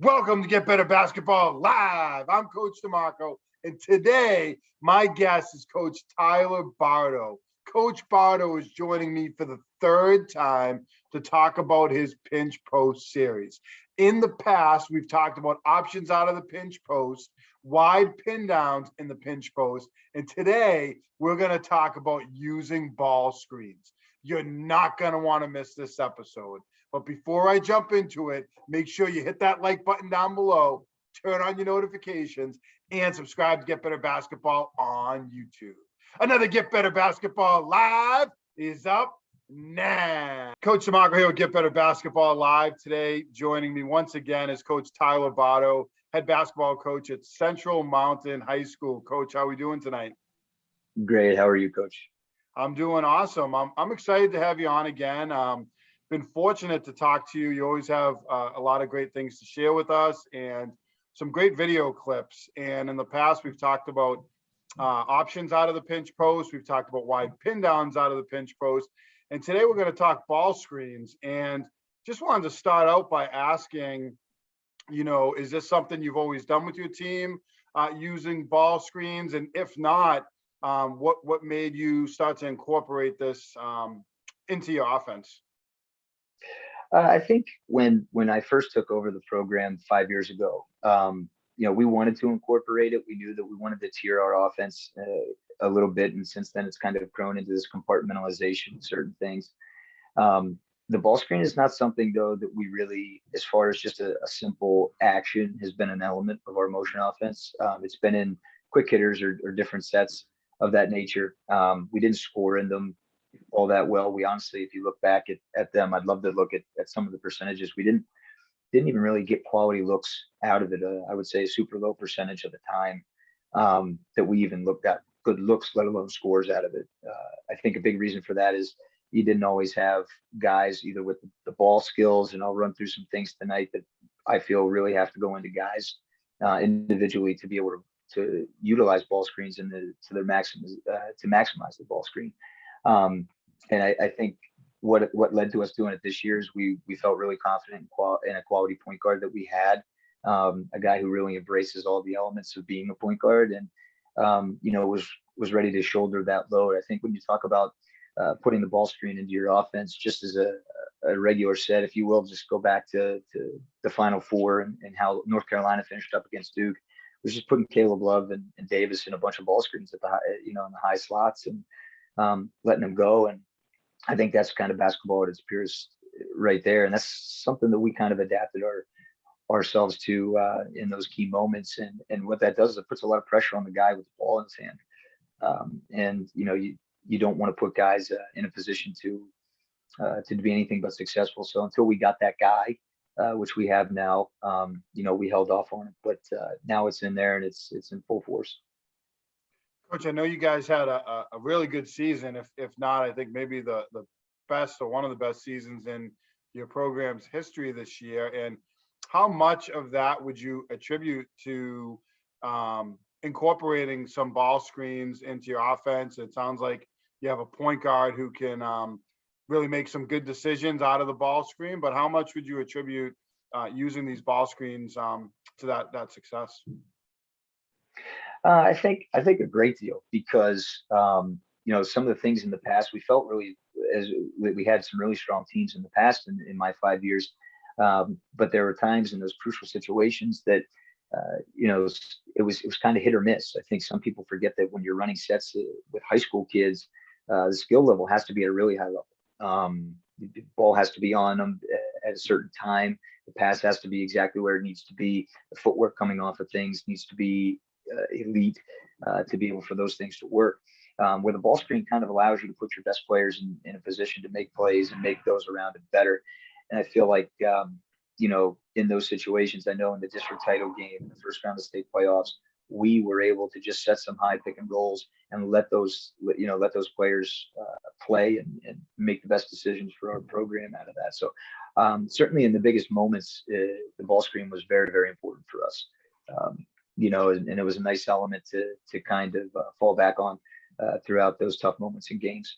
Welcome to Get Better Basketball Live. I'm Coach DeMarco, and today my guest is Coach Tyler Bardo. Coach Bardo is joining me for the third time to talk about his pinch post series. In the past, we've talked about options out of the pinch post, wide pin downs in the pinch post, and today we're going to talk about using ball screens. You're not going to want to miss this episode. But before I jump into it, make sure you hit that like button down below, turn on your notifications, and subscribe to Get Better Basketball on YouTube. Another Get Better Basketball Live is up now. Coach DeMarco here with Get Better Basketball Live. Today, joining me once again is Coach Tyler Bardo, head basketball coach at Central Mountain High School. Coach, how are we doing tonight? Great. How are you, Coach? I'm doing awesome. I'm excited to have you on again. Been fortunate to talk to you. You always have a lot of great things to share with us and some great video clips. And in the past, we've talked about options out of the pinch post. We've talked about wide pin downs out of the pinch post. And today we're going to talk ball screens. And just wanted to start out by asking, is this something you've always done with your team, using ball screens? And if not, what made you start to incorporate this into your offense? I think when I first took over the program 5 years ago, we wanted to incorporate it. We knew that we wanted to tier our offense a little bit, and since then it's kind of grown into this compartmentalization of certain things. The ball screen is not something, though, that we really, as far as just a simple action, has been an element of our motion offense. It's been in quick hitters or different sets of that nature. We didn't score in them all that well. We honestly, if you look back at them, I'd love to look at some of the percentages. We didn't even really get quality looks out of it. I would say a super low percentage of the time that we even looked at good looks, let alone scores out of it. I think a big reason for that is you didn't always have guys either with the ball skills, and I'll run through some things tonight that I feel really have to go into guys individually to be able to utilize ball screens to their maximum to maximize the ball screen. And I think what led to us doing it this year is we felt really confident in a quality point guard that we had, a guy who really embraces all the elements of being a point guard, and was ready to shoulder that load. I think when you talk about putting the ball screen into your offense, just as a regular set, if you will, just go back to the Final Four and how North Carolina finished up against Duke, was just putting Caleb Love and Davis in a bunch of ball screens at in the high slots and letting them go. And I think that's kind of basketball at its purest right there. And that's something that we kind of adapted ourselves to in those key moments. And what that does is it puts a lot of pressure on the guy with the ball in his hand. You don't want to put guys in a position to be anything but successful. So until we got that guy, which we have now, we held off on it, but now it's in there and it's in full force. Coach, I know you guys had a really good season. If not, I think maybe the best or one of the best seasons in your program's history this year. And how much of that would you attribute to incorporating some ball screens into your offense? It sounds like you have a point guard who can really make some good decisions out of the ball screen. But how much would you attribute using these ball screens to that success? I think a great deal because some of the things in the past we felt really as we had some really strong teams in the past in my 5 years, but there were times in those crucial situations that it was kind of hit or miss. I think some people forget that when you're running sets with high school kids, the skill level has to be at a really high level. The ball has to be on them at a certain time. The pass has to be exactly where it needs to be. The footwork coming off of things needs to be elite to be able for those things to work. Where the ball screen kind of allows you to put your best players in a position to make plays and make those around it better. And I feel like, in those situations, I know in the district title game, in the first round of state playoffs, we were able to just set some high pick and rolls and let those players play and make the best decisions for our program out of that. So certainly in the biggest moments, the ball screen was very, very important for us. And it was a nice element to kind of fall back on throughout those tough moments in games.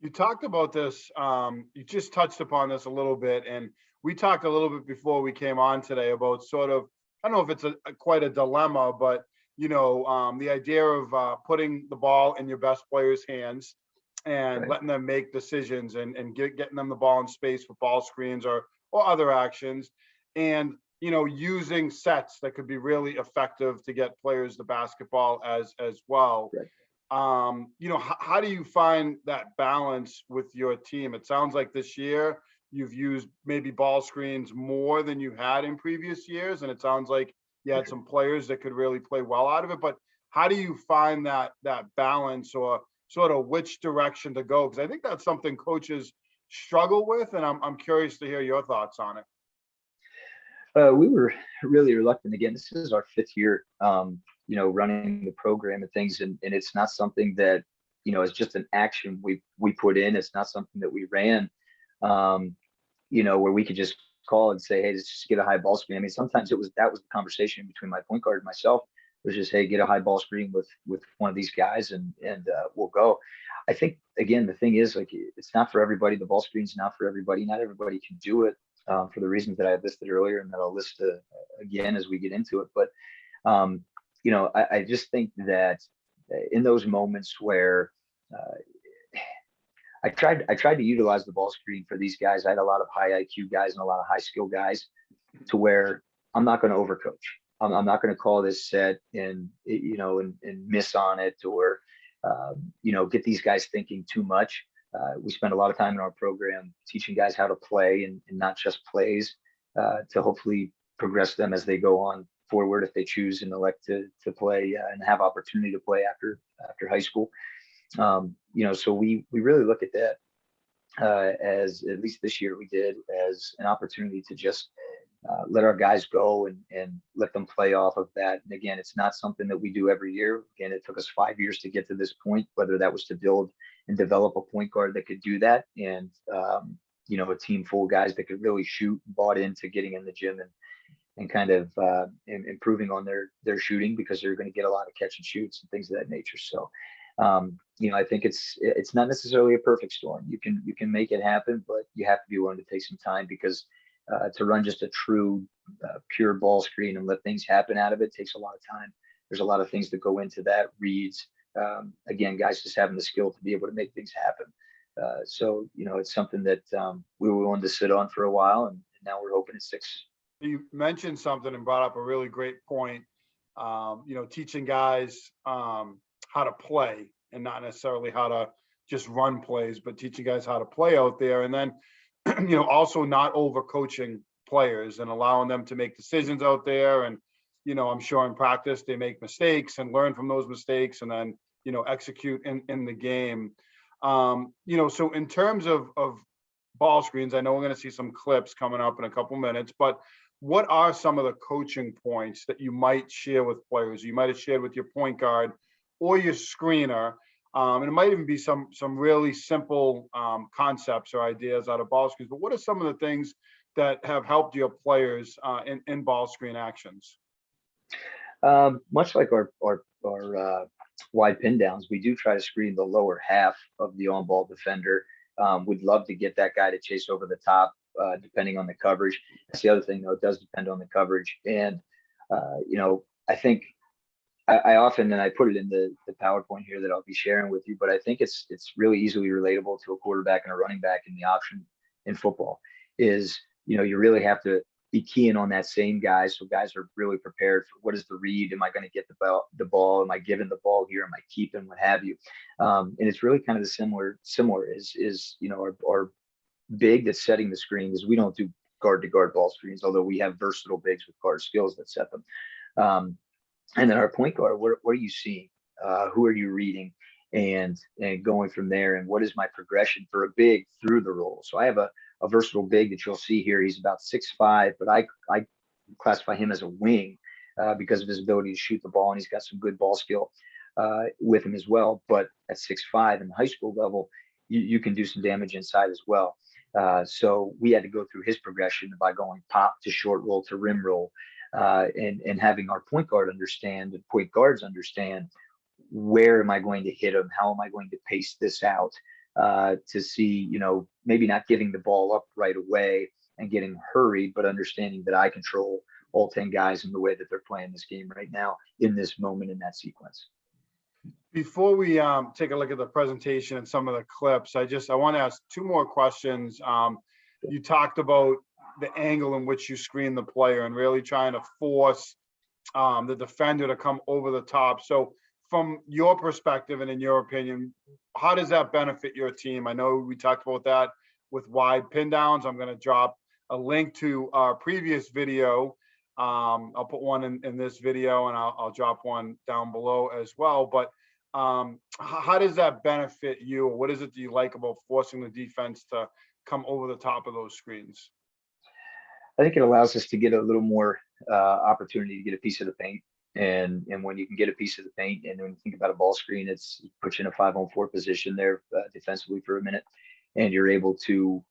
You talked about this, you just touched upon this a little bit, and we talked a little bit before we came on today about sort of, I don't know if it's quite a dilemma, but the idea of putting the ball in your best players' hands and Right. letting them make decisions and getting them the ball in space for ball screens or other actions, and using sets that could be really effective to get players the basketball as well. Right. How do you find that balance with your team? It sounds like this year you've used maybe ball screens more than you had in previous years, and it sounds like you had some players that could really play well out of it. But how do you find that balance, or sort of which direction to go? Because I think that's something coaches struggle with, and I'm curious to hear your thoughts on it. We were really reluctant. Again, this is our fifth year, running the program and things, and it's not something that, is just an action we put in. It's not something that we ran, where we could just call and say, hey, let's just get a high ball screen. I mean, sometimes that was the conversation between my point guard and myself. It was just, hey, get a high ball screen with one of these guys, and we'll go. I think, again, the thing is, like, it's not for everybody. The ball screen's not for everybody. Not everybody can do it, for the reasons that I listed earlier, and that I'll list again as we get into it. But I just think that in those moments where I tried to utilize the ball screen for these guys. I had a lot of high IQ guys and a lot of high skill guys, to where I'm not going to overcoach. I'm not going to call this set and miss on it, or get these guys thinking too much. We spend a lot of time in our program teaching guys how to play, and not just plays, to hopefully progress them as they go on forward, if they choose and elect to play, and have opportunity to play after high school. So we really look at that, as, at least this year we did, as an opportunity to just let our guys go, and let them play off of that. And again, it's not something that we do every year. Again, it took us 5 years to get to this point, whether that was to build and develop a point guard that could do that, and a team full of guys that could really shoot, bought into getting in the gym, and kind of improving on their shooting, because they're going to get a lot of catch and shoots and things of that nature. So I think it's not necessarily a perfect storm. You can make it happen, but you have to be willing to take some time, because to run just a true pure ball screen and let things happen out of it takes a lot of time. There's a lot of things that go into that. Reads, again, guys just having the skill to be able to make things happen. So it's something that we were willing to sit on for a while, and now we're hoping it sticks. You mentioned something and brought up a really great point. Teaching guys how to play, and not necessarily how to just run plays, but teaching guys how to play out there. And then, also not over coaching players and allowing them to make decisions out there. And, I'm sure in practice they make mistakes and learn from those mistakes, and then, execute in the game. So in terms of ball screens, I know we're going to see some clips coming up in a couple minutes, but what are some of the coaching points that you might share with players? You might have shared with your point guard or your screener, and it might even be some really simple concepts or ideas out of ball screens. But what are some of the things that have helped your players in ball screen actions? Much like our wide pin downs, we do try to screen the lower half of the on-ball defender. We'd love to get that guy to chase over the top, depending on the coverage. That's the other thing, though. It does depend on the coverage. And, I think I often, and I put it in the PowerPoint here that I'll be sharing with you, but I think it's really easily relatable to a quarterback and a running back in the option in football. Is, you really have to be keying on that same guy. So guys are really prepared for, what is the read? Am I going to get the ball? Am I giving the ball here? Am I keeping, what have you? And it's really kind of the similar is our big that's setting the screen, is we don't do guard to guard ball screens, although we have versatile bigs with guard skills that set them. And then our point guard, what are you seeing? Who are you reading? And going from there, and what is my progression for a big through the role? So I have a versatile big that you'll see here. He's about 6'5", but I classify him as a wing because of his ability to shoot the ball, and he's got some good ball skill with him as well. But at 6'5" in the high school level, you can do some damage inside as well. So we had to go through his progression by going pop to short roll to rim roll, and having our point guard understand, and point guards understand, where am I going to hit him? How am I going to pace this out to see, maybe not giving the ball up right away and getting hurried, but understanding that I control all 10 guys in the way that they're playing this game right now in this moment in that sequence. Before we take a look at the presentation and some of the clips, I want to ask two more questions. You talked about the angle in which you screen the player and really trying to force the defender to come over the top. So from your perspective and in your opinion, how does that benefit your team? I know we talked about that with wide pin downs. I'm going to drop a link to our previous video. I'll put one in this video, and I'll drop one down below as well. But how does that benefit you? What is it that you like about forcing the defense to come over the top of those screens? I think it allows us to get a little more opportunity to get a piece of the paint. And when you can get a piece of the paint, and when you think about a ball screen, it puts you in a 5-on-4 position there defensively for a minute, and you're able to,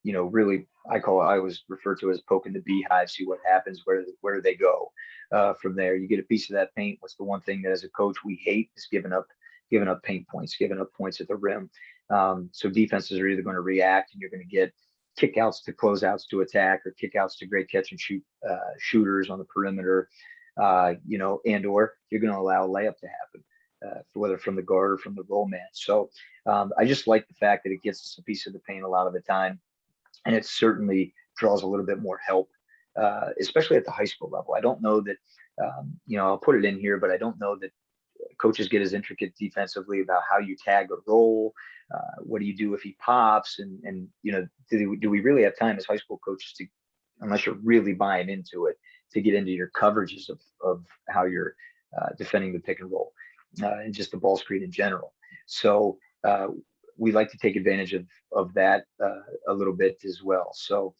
really, I always refer to it as poking the beehive, see what happens, where do they go from there. You get a piece of that paint. What's the one thing that as a coach we hate is giving up paint points, giving up points at the rim. So defenses are either going to react, and you're going to get kickouts to closeouts to attack, or kickouts to great catch and shoot shooters on the perimeter, and or you're going to allow a layup to happen, whether from the guard or from the roll man. So I just like the fact that it gets us a piece of the paint a lot of the time, and it certainly draws a little bit more help, especially at the high school level. I don't know that, I'll put it in here, but I don't know that coaches get as intricate defensively about how you tag a roll. What do you do if he pops? And do we really have time as high school coaches to, unless you're really buying into it, to get into your coverages of how you're defending the pick and roll and just the ball screen in general. So we like to take advantage of that a little bit as well. So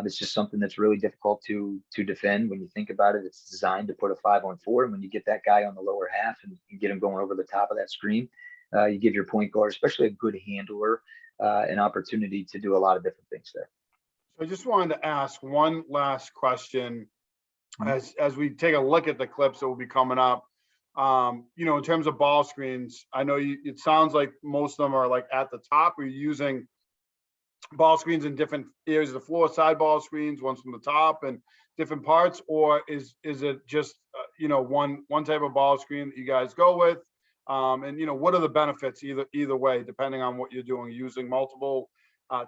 it's just something that's really difficult to defend. When you think about it, it's designed to put a 5-on-4. And when you get that guy on the lower half and you get him going over the top of that screen, you give your point guard, especially a good handler, an opportunity to do a lot of different things there. So I just wanted to ask one last question as we take a look at the clips that will be coming up. In terms of ball screens, I know it sounds like most of them are like at the top. Are you using ball screens in different areas of the floor, side ball screens, ones from the top and different parts, or is it just one type of ball screen that you guys go with? And what are the benefits either way, depending on what you're doing, using multiple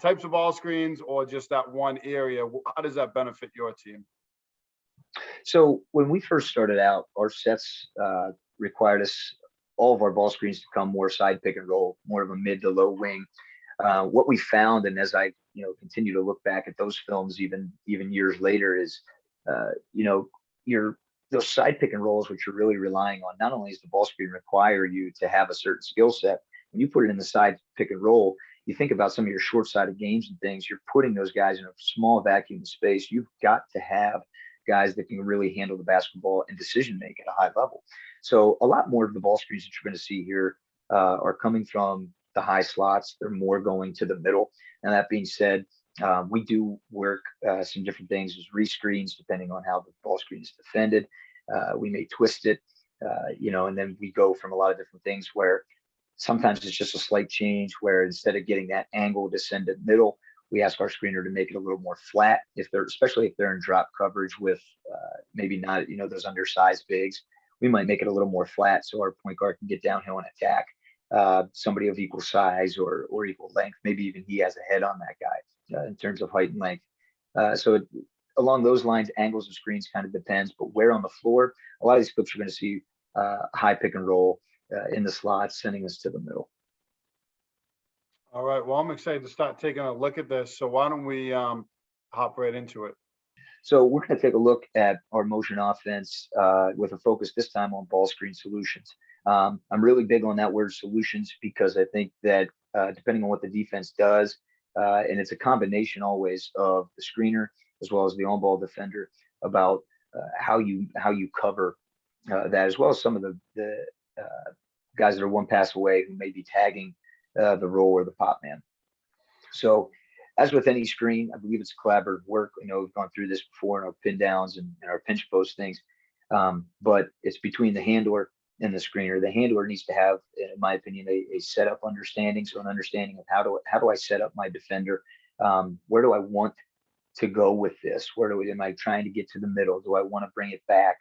types of ball screens or just that one area? How does that benefit your team? So when we first started out, our sets required us, all of our ball screens, to come more side pick and roll, more of a mid to low wing. What we found, and as I continue to look back at those films even years later, is those side pick and rolls, which you're really relying on, not only does the ball screen require you to have a certain skill set, when you put it in the side pick and roll, you think about some of your short-sided games and things, you're putting those guys in a small vacuum of space. You've got to have guys that can really handle the basketball and decision make at a high level. So a lot more of the ball screens that you're going to see here are coming from the high slots. They're more going to the middle. And that being said, we do work some different things as rescreens, depending on how the ball screen is defended. We may twist it, and then we go from a lot of different things where sometimes it's just a slight change, where instead of getting that angle to send it middle, we ask our screener to make it a little more flat, especially if they're in drop coverage with maybe not, those undersized bigs. We might make it a little more flat so our point guard can get downhill and attack somebody of equal size or equal length. Maybe even he has a head on that guy in terms of height and length. Along those lines, angles of screens kind of depends, but where on the floor, a lot of these clips you're going to see high pick and roll in the slots, sending us to the middle. All right. Well, I'm excited to start taking a look at this. So why don't we hop right into it? So we're going to take a look at our motion offense with a focus this time on ball screen solutions. I'm really big on that word solutions because I think that depending on what the defense does, and it's a combination always of the screener as well as the on-ball defender about how you cover that, as well as some of the guys that are one pass away who may be tagging the roll or the pop man. So as with any screen, I believe it's collaborative work. We've gone through this before in our pin downs and our pinch post things, but it's between the handler and the screener. The handler needs to have, in my opinion, a setup understanding. So an understanding of how do I set up my defender Where do I want to go with this? Am I trying to get to the middle? Do I want to bring it back?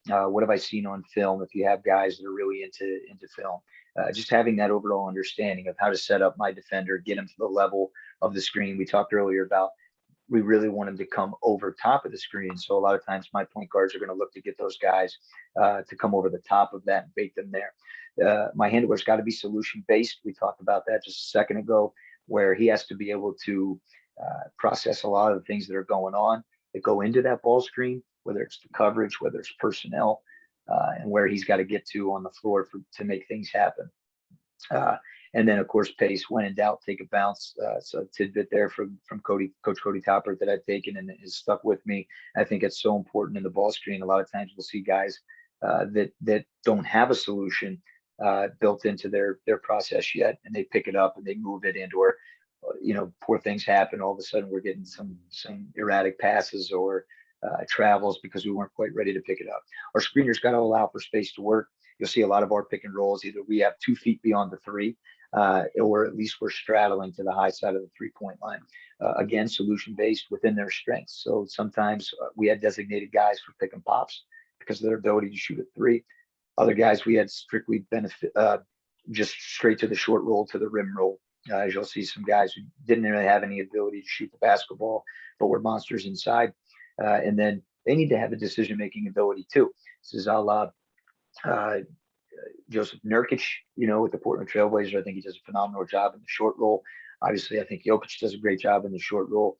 What have I seen on film? If you have guys that are really into film, just having that overall understanding of how to set up my defender, get him to the level of the screen. We talked earlier about we really want him to come over top of the screen. So a lot of times my point guards are going to look to get those guys to come over the top of that and bait them there. My handler's got to be solution based. We talked about that just a second ago, where he has to be able to process a lot of the things that are going on that go into that ball screen, whether it's the coverage, whether it's personnel, and where he's got to get to on the floor to make things happen. And then, of course, pace. When in doubt, take a bounce. So a tidbit there from Coach Cody Topper that I've taken and has stuck with me. I think it's so important in the ball screen. A lot of times we'll see guys that don't have a solution built into their process yet, and they pick it up and they move it into, or poor things happen. All of a sudden, we're getting some erratic passes or travels because we weren't quite ready to pick it up. Our screeners got to allow for space to work. You'll see a lot of our pick and rolls. Either we have 2 feet beyond the three, or at least we're straddling to the high side of the 3-point line. Again, solution based within their strengths. So sometimes we had designated guys for pick and pops because of their ability to shoot a three. Other guys we had strictly just straight to the short roll, to the rim roll. As you'll see, some guys who didn't really have any ability to shoot the basketball, but were monsters inside. And then they need to have a decision-making ability too. This is a la Joseph Nurkic, with the Portland Trailblazers. I think he does a phenomenal job in the short roll. Obviously, I think Jokic does a great job in the short roll.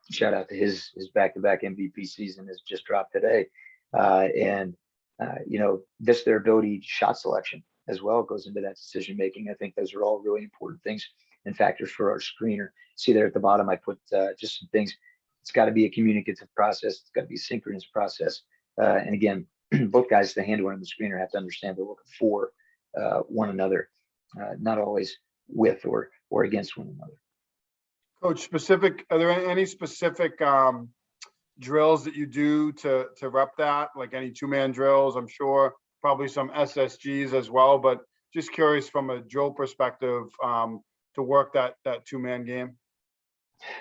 Shout out to his back-to-back MVP season has just dropped today. Just their ability, shot selection as well goes into that decision-making. I think those are all really important things and factors for our screener. See there at the bottom, I put just some things. It's got to be a communicative process. It's got to be a synchronous process. And again, both guys, the handler and the screener, have to understand they're looking for one another, not always with or against one another. Coach, are there any specific drills that you do to rep that, like any 2-man drills? I'm sure probably some SSGs as well, but just curious from a drill perspective to work that 2-man game.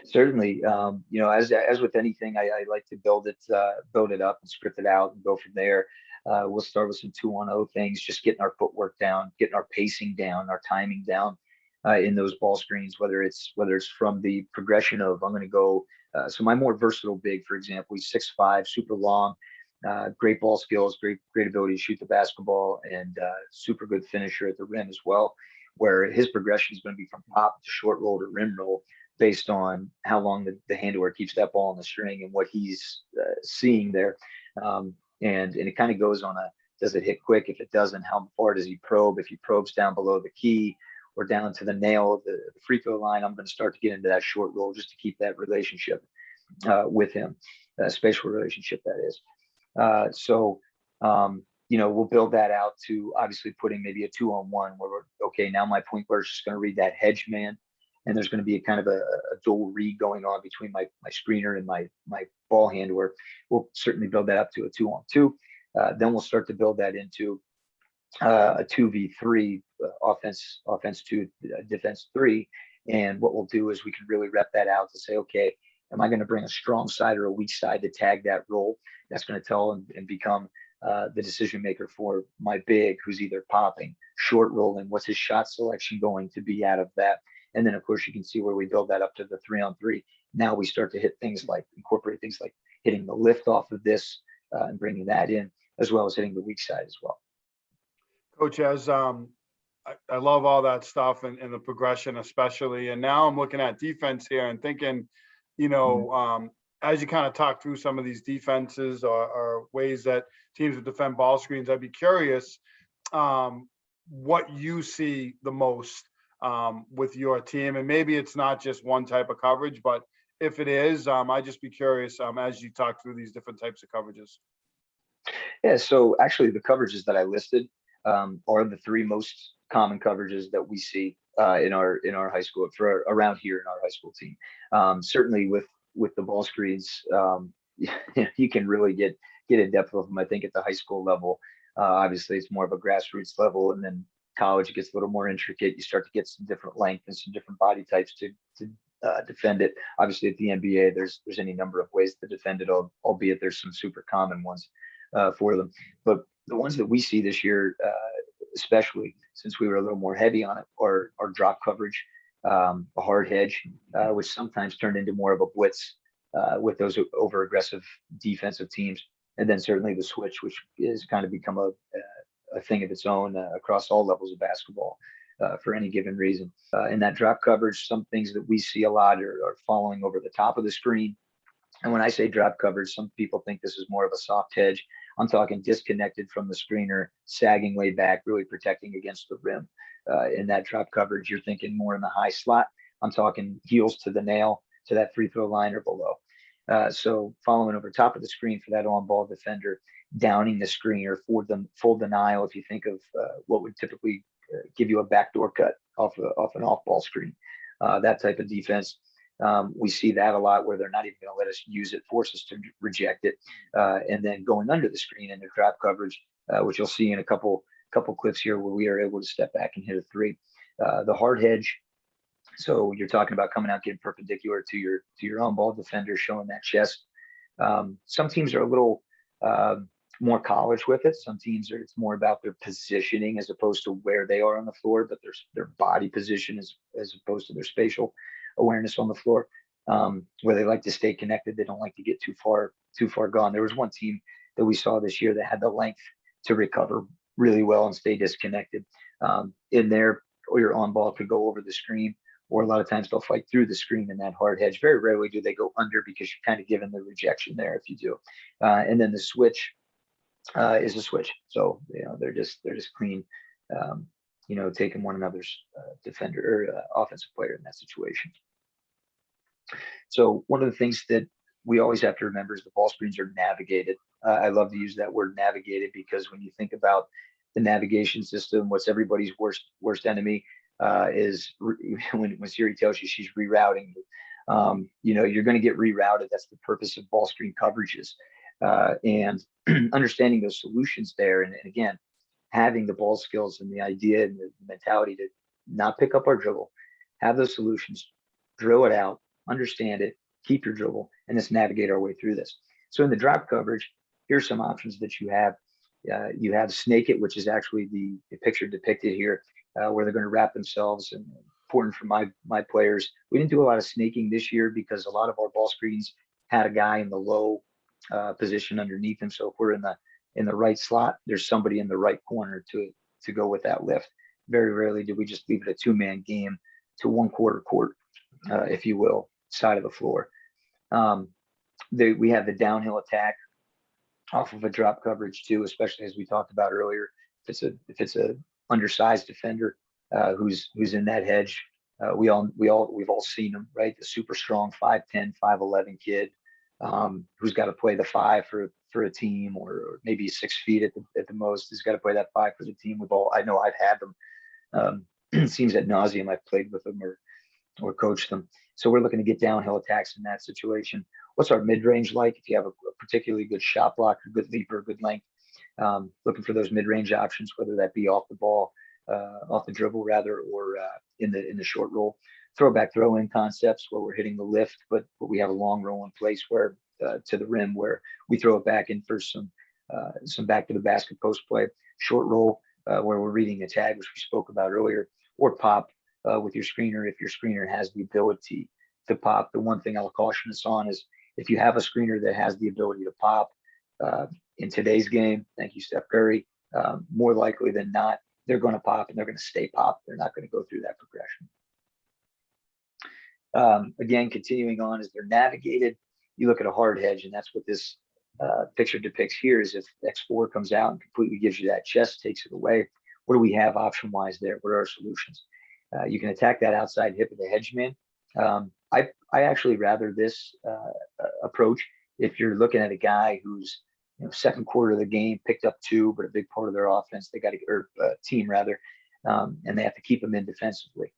Certainly, as with anything, I like to build it up and script it out and go from there. We'll start with some 2-on-0 things, just getting our footwork down, getting our pacing down, our timing down in those ball screens. Whether it's from the progression of I'm going to go. So my more versatile big, for example, he's 6'5", super long, great ball skills, great ability to shoot the basketball, and super good finisher at the rim as well. Where his progression is going to be from pop to short roll to rim roll, based on how long the handler keeps that ball on the string and what he's seeing there. And it kind of goes on does it hit quick? If it doesn't, how far does he probe? If he probes down below the key or down to the nail of the free throw line, I'm going to start to get into that short roll just to keep that relationship with him, spatial relationship, that is. We'll build that out to obviously putting maybe a 2-on-1 where we're, okay, now my point guard is just going to read that hedge man. And there's going to be a kind of a dual read going on between my screener and my ball handler. We'll certainly build that up to a 2-on-2. Then we'll start to build that into a 2v3, offense 2, defense 3. And what we'll do is we can really rep that out to say, okay, am I going to bring a strong side or a weak side to tag that role? That's going to tell and become the decision maker for my big, who's either popping, short rolling. What's his shot selection going to be out of that? And then, of course, you can see where we build that up to the 3-on-3. Now we start to incorporate things like hitting the lift off of this and bringing that in, as well as hitting the weak side as well. Coach, as I love all that stuff and the progression especially. And now I'm looking at defense here and thinking, as you kind of talk through some of these defenses or ways that teams would defend ball screens, I'd be curious what you see the most with your team. And maybe it's not just one type of coverage, but if it is, I'd just be curious as you talk through these different types of coverages. Yeah, so actually the coverages that I listed are the 3 most common coverages that we see in our high school for around here in our high school team. Certainly with the ball screens, you can really get in depth with them. I think at the high school level, obviously it's more of a grassroots level, and then college it gets a little more intricate. You start to get some different length and some different body types to defend it. Obviously, at the NBA, there's any number of ways to defend it, albeit there's some super common ones for them. But the ones that we see this year, especially since we were a little more heavy on it, are drop coverage, a hard hedge, which sometimes turned into more of a blitz with those over aggressive defensive teams, and then certainly the switch, which has kind of become a thing of its own across all levels of basketball for any given reason. In that drop coverage, some things that we see a lot are following over the top of the screen. And when I say drop coverage, some people think this is more of a soft hedge. I'm talking disconnected from the screener, sagging way back, really protecting against the rim. In that drop coverage, you're thinking more in the high slot. I'm talking heels to the nail to that free throw line or below. So following over top of the screen for that on-ball defender, downing the screener, full denial. If you think of what would typically give you a backdoor cut off an off-ball screen, that type of defense. We see that a lot where they're not even going to let us use it, force us to reject it, and then going under the screen in their drop coverage, which you'll see in a couple clips here where we are able to step back and hit a three. The hard hedge. So you're talking about coming out getting perpendicular to your on-ball defender, showing that chest. Some teams are a little more college with it. Some teams it's more about their positioning as opposed to where they are on the floor, but their body position as opposed to their spatial awareness on the floor, where they like to stay connected. They don't like to get too far gone. There was one team that we saw this year that had the length to recover really well and stay disconnected. In there, or your on ball could go over the screen, or a lot of times they'll fight through the screen in that hard hedge. Very rarely do they go under because you're kind of given the rejection there if you do. And then the switch is a switch. So they're just clean. Taking one another's defender or offensive player in that situation. So one of the things that we always have to remember is the ball screens are navigated. I love to use that word navigated because when you think about the navigation system, what's everybody's worst enemy is when Siri tells you she's rerouting you. You're going to get rerouted. That's the purpose of ball screen coverages, and understanding those solutions there. And again, having the ball skills and the idea and the mentality to not pick up our dribble, have those solutions, drill it out, understand it, keep your dribble, and just navigate our way through this. So in the drop coverage, here's some options that you have. You have snake it, which is actually the picture depicted here, where they're going to wrap themselves. And important for my players. We didn't do a lot of snaking this year because a lot of our ball screens had a guy in the low position underneath him. So if we're in the right slot, there's somebody in the right corner to go with that lift. Very rarely do we just leave it a two-man game to one quarter court, if you will, side of the floor. We have the downhill attack off of a drop coverage too, especially as we talked about earlier. If it's a undersized defender who's in that hedge, we've all seen them, right? The super strong 5'10", 5'11" kid who's got to play the five for a team, or maybe 6 feet at the most. Who's got to play that five for the team. I know I've had them. It seems ad nauseum. I've played with them or coached them. So we're looking to get downhill attacks in that situation. What's our mid-range like? If you have a particularly good shot block, a good leaper, a good length, looking for those mid-range options, whether that be off the ball, off the dribble rather, or in the short roll. Throwback throw-in concepts where we're hitting the lift, but we have a long roll in place where to the rim where we throw it back in for some back to the basket post play. Short roll where we're reading a tag, which we spoke about earlier, or pop with your screener if your screener has the ability to pop. The one thing I'll caution us on is if you have a screener that has the ability to pop in today's game, thank you, Steph Curry, more likely than not, they're going to pop and they're going to stay pop. They're not going to go through that progression. Again, continuing on as they're navigated, you look at a hard hedge, and that's what this picture depicts here is if X4 comes out and completely gives you that chest, takes it away. What do we have option-wise there? What are our solutions? You can attack that outside hip of the hedge man. I actually rather this approach if you're looking at a guy who's second quarter of the game picked up 2, but a big part of their offense they got to or team rather, and they have to keep them in defensively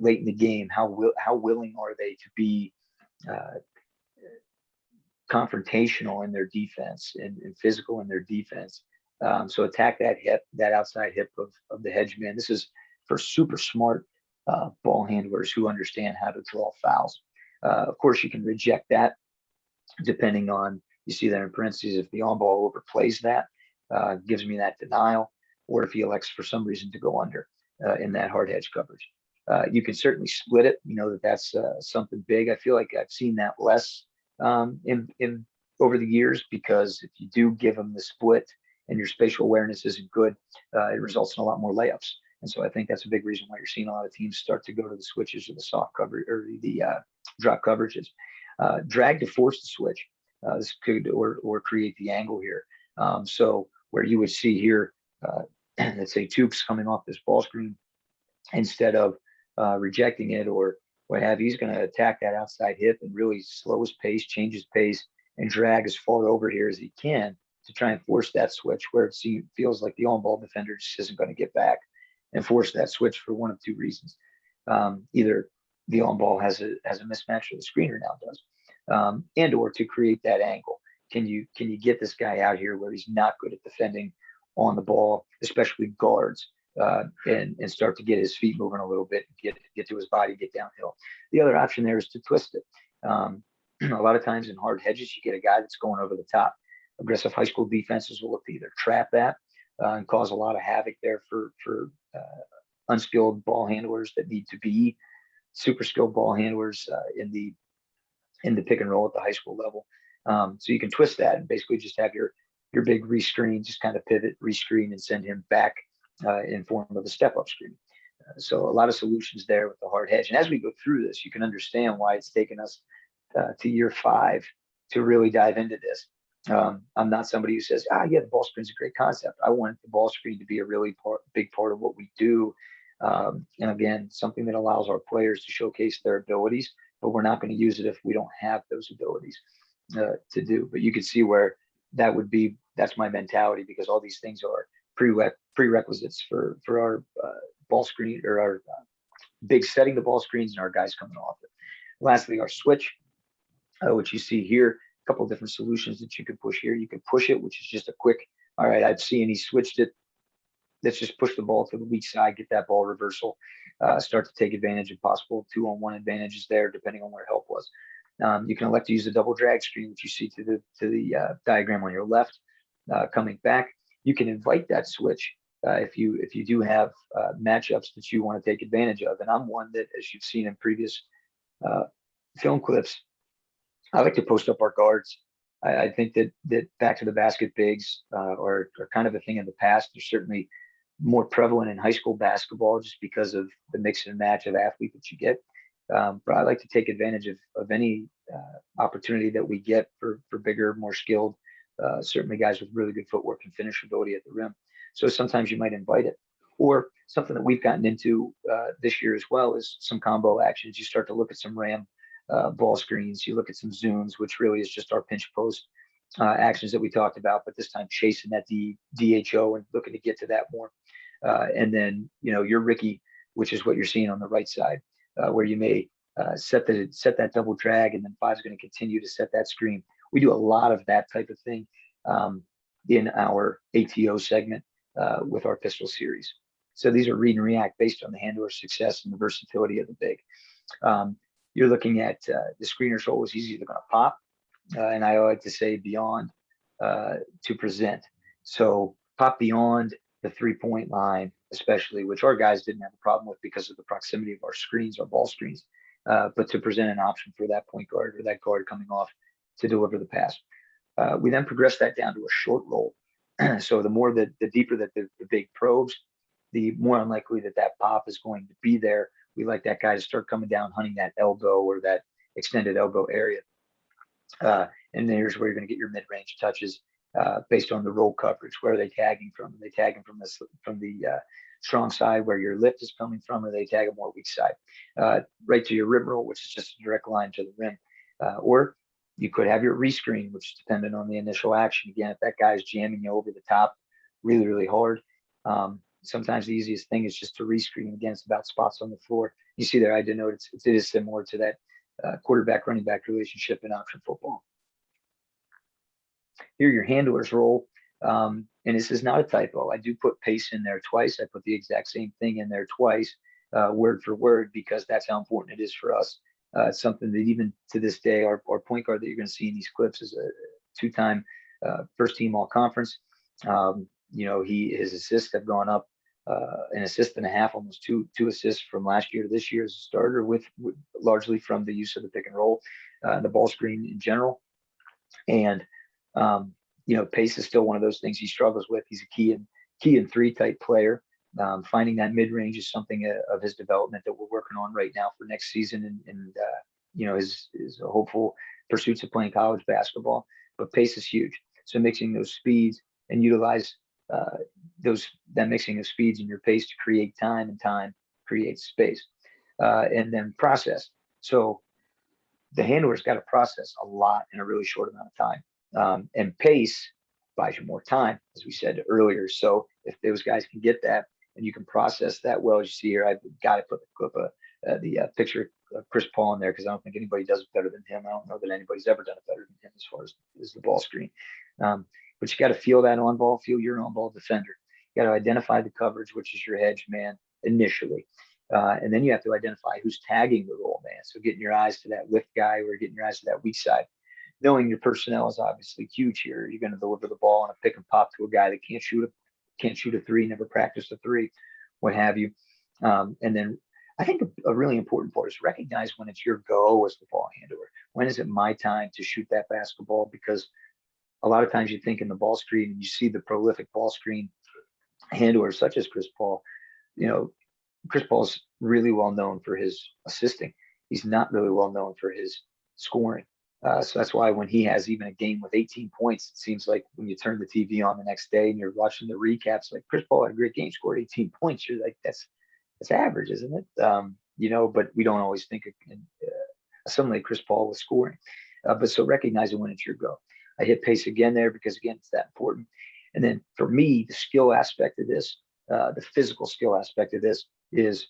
late in the game. How willing are they to be confrontational in their defense and physical in their defense? So attack that outside hip of the hedge man. This is for super smart ball handlers who understand how to draw fouls. Of course, you can reject that depending on, you see there in parentheses, if the on ball overplays that, gives me that denial, or if he elects for some reason to go under in that hard hedge coverage. You can certainly split it. You know that's something big. I feel like I've seen that less in over the years, because if you do give them the split and your spatial awareness isn't good, it results in a lot more layups. And so I think that's a big reason why you're seeing a lot of teams start to go to the switches or the soft cover or the drop coverages. Drag to force the switch. This could or create the angle here. So where you would see here, let's say Tubes coming off this ball screen, instead of rejecting it or what have you, he's going to attack that outside hip and really slow his pace, change his pace, and drag as far over here as he can to try and force that switch where it feels like the on-ball defender just isn't going to get back and force that switch for one of two reasons. Either the on-ball has a mismatch, or the screener now does, and or to create that angle. Can you get this guy out here where he's not good at defending on the ball, especially guards, and start to get his feet moving a little bit, get to his body, get downhill. The other option there is to twist it. A lot of times in hard hedges, you get a guy that's going over the top. Aggressive high school defenses will look to either trap that and cause a lot of havoc there for unskilled ball handlers that need to be super skilled ball handlers in the pick and roll at the high school level. So you can twist that and basically just have your big rescreen, just kind of pivot, rescreen, and send him back in form of a step up screen. So a lot of solutions there with the hard hedge. And as we go through this, you can understand why it's taken us to year 5 to really dive into this. I'm not somebody who says, yeah, the ball screen's a great concept. I want the ball screen to be a really big part of what we do. And again, something that allows our players to showcase their abilities, but we're not going to use it if we don't have those abilities to do. But you can see where that's my mentality, because all these things are prerequisites for our ball screen, or our big setting the ball screens and our guys coming off it. Lastly, our switch, which you see here, a couple of different solutions that you could push here. You can push it, which is just a quick, all right, I've seen he switched it. Let's just push the ball to the weak side, get that ball reversal, start to take advantage of possible 2-on-1 advantages there, depending on where help was. You can elect to use a double drag screen, which you see to the diagram on your left. Coming back, you can invite that switch if you do have matchups that you want to take advantage of. And I'm one that, as you've seen in previous film clips, I like to post up our guards. I think that back to the basket bigs are kind of a thing in the past. They're certainly more prevalent in high school basketball just because of the mix and match of athlete that you get. But I like to take advantage of any opportunity that we get for bigger, more skilled, certainly guys with really good footwork and finish ability at the rim. So sometimes you might invite it. Or something that we've gotten into this year as well is some combo actions. You start to look at some RAM ball screens. You look at some zooms, which really is just our pinch post actions that we talked about, but this time chasing that DHO and looking to get to that more. And then, your Ricky, which is what you're seeing on the right side, where you may set that double drag, and then 5 is going to continue to set that screen. We do a lot of that type of thing in our ATO segment with our pistol series. So these are read and react based on the handler success and the versatility of the big. You're looking at the screener's hole is easily going to pop, and I like to say beyond to present. So pop beyond the 3-point line, especially, which our guys didn't have a problem with because of the proximity of our screens, our ball screens, but to present an option for that point guard or that guard coming off to deliver the pass. We then progress that down to a short roll. So the deeper that the big probes, the more unlikely that pop is going to be there. We like that guy to start coming down, hunting that elbow or that extended elbow area. And there's where you're going to get your mid-range touches based on the roll coverage. Where are they tagging from? Are they tagging from the strong side where your lift is coming from, or they tag a more weak side? Right to your rim roll, which is just a direct line to the rim. Or you could have your rescreen, which is dependent on the initial action. Again, if that guy's jamming you over the top really, really hard, sometimes the easiest thing is just to rescreen. Again, it's about spots on the floor. You see there, I denote it is similar to that quarterback running back relationship in option football. Here, your handler's role, and this is not a typo. I do put pace in there twice. I put the exact same thing in there twice word for word, because that's how important it is for us. It's something that even to this day, our point guard that you're going to see in these clips is a two-time first team all conference. His assists have gone up an assist and a half, almost two assists from last year to this year as a starter, with largely from the use of the pick and roll, the ball screen in general. And pace is still one of those things he struggles with. He's a key and three type player. Finding that mid range is something of his development that we're working on right now for next season, and his hopeful pursuits of playing college basketball. But pace is huge. So mixing those speeds and utilize that mixing of speeds in your pace to create time, and time creates space, and then process. So the handler's got to process a lot in a really short amount of time, and pace buys you more time, as we said earlier. So if those guys can get that, and you can process that well, as you see here, I've got to put the clip the picture of Chris Paul in there, because I don't think anybody does it better than him. I don't know that anybody's ever done it better than him as far as the ball screen. But you got to feel that on ball, feel your on ball defender. You got to identify the coverage, which is your hedge man initially. And then you have to identify who's tagging the roll man. So getting your eyes to that lift guy, or getting your eyes to that weak side. Knowing your personnel is obviously huge here. You're going to deliver the ball on a pick and pop to a guy that can't shoot a three, never practiced a three, what have you. And then I think a really important part is recognize when it's your go as the ball handler. When is it my time to shoot that basketball? Because a lot of times you think in the ball screen, and you see the prolific ball screen handlers such as Chris Paul. Chris Paul's really well known for his assisting. He's not really well known for his scoring. So that's why when he has even a game with 18 points, it seems like when you turn the TV on the next day and you're watching the recaps, like, Chris Paul had a great game, scored 18 points. You're like, that's average, isn't it? But we don't always think similarly Chris Paul was scoring. But so recognizing when it's your go. I hit pace again there because, again, it's that important. And then for me, the skill aspect of this, the physical skill aspect of this, is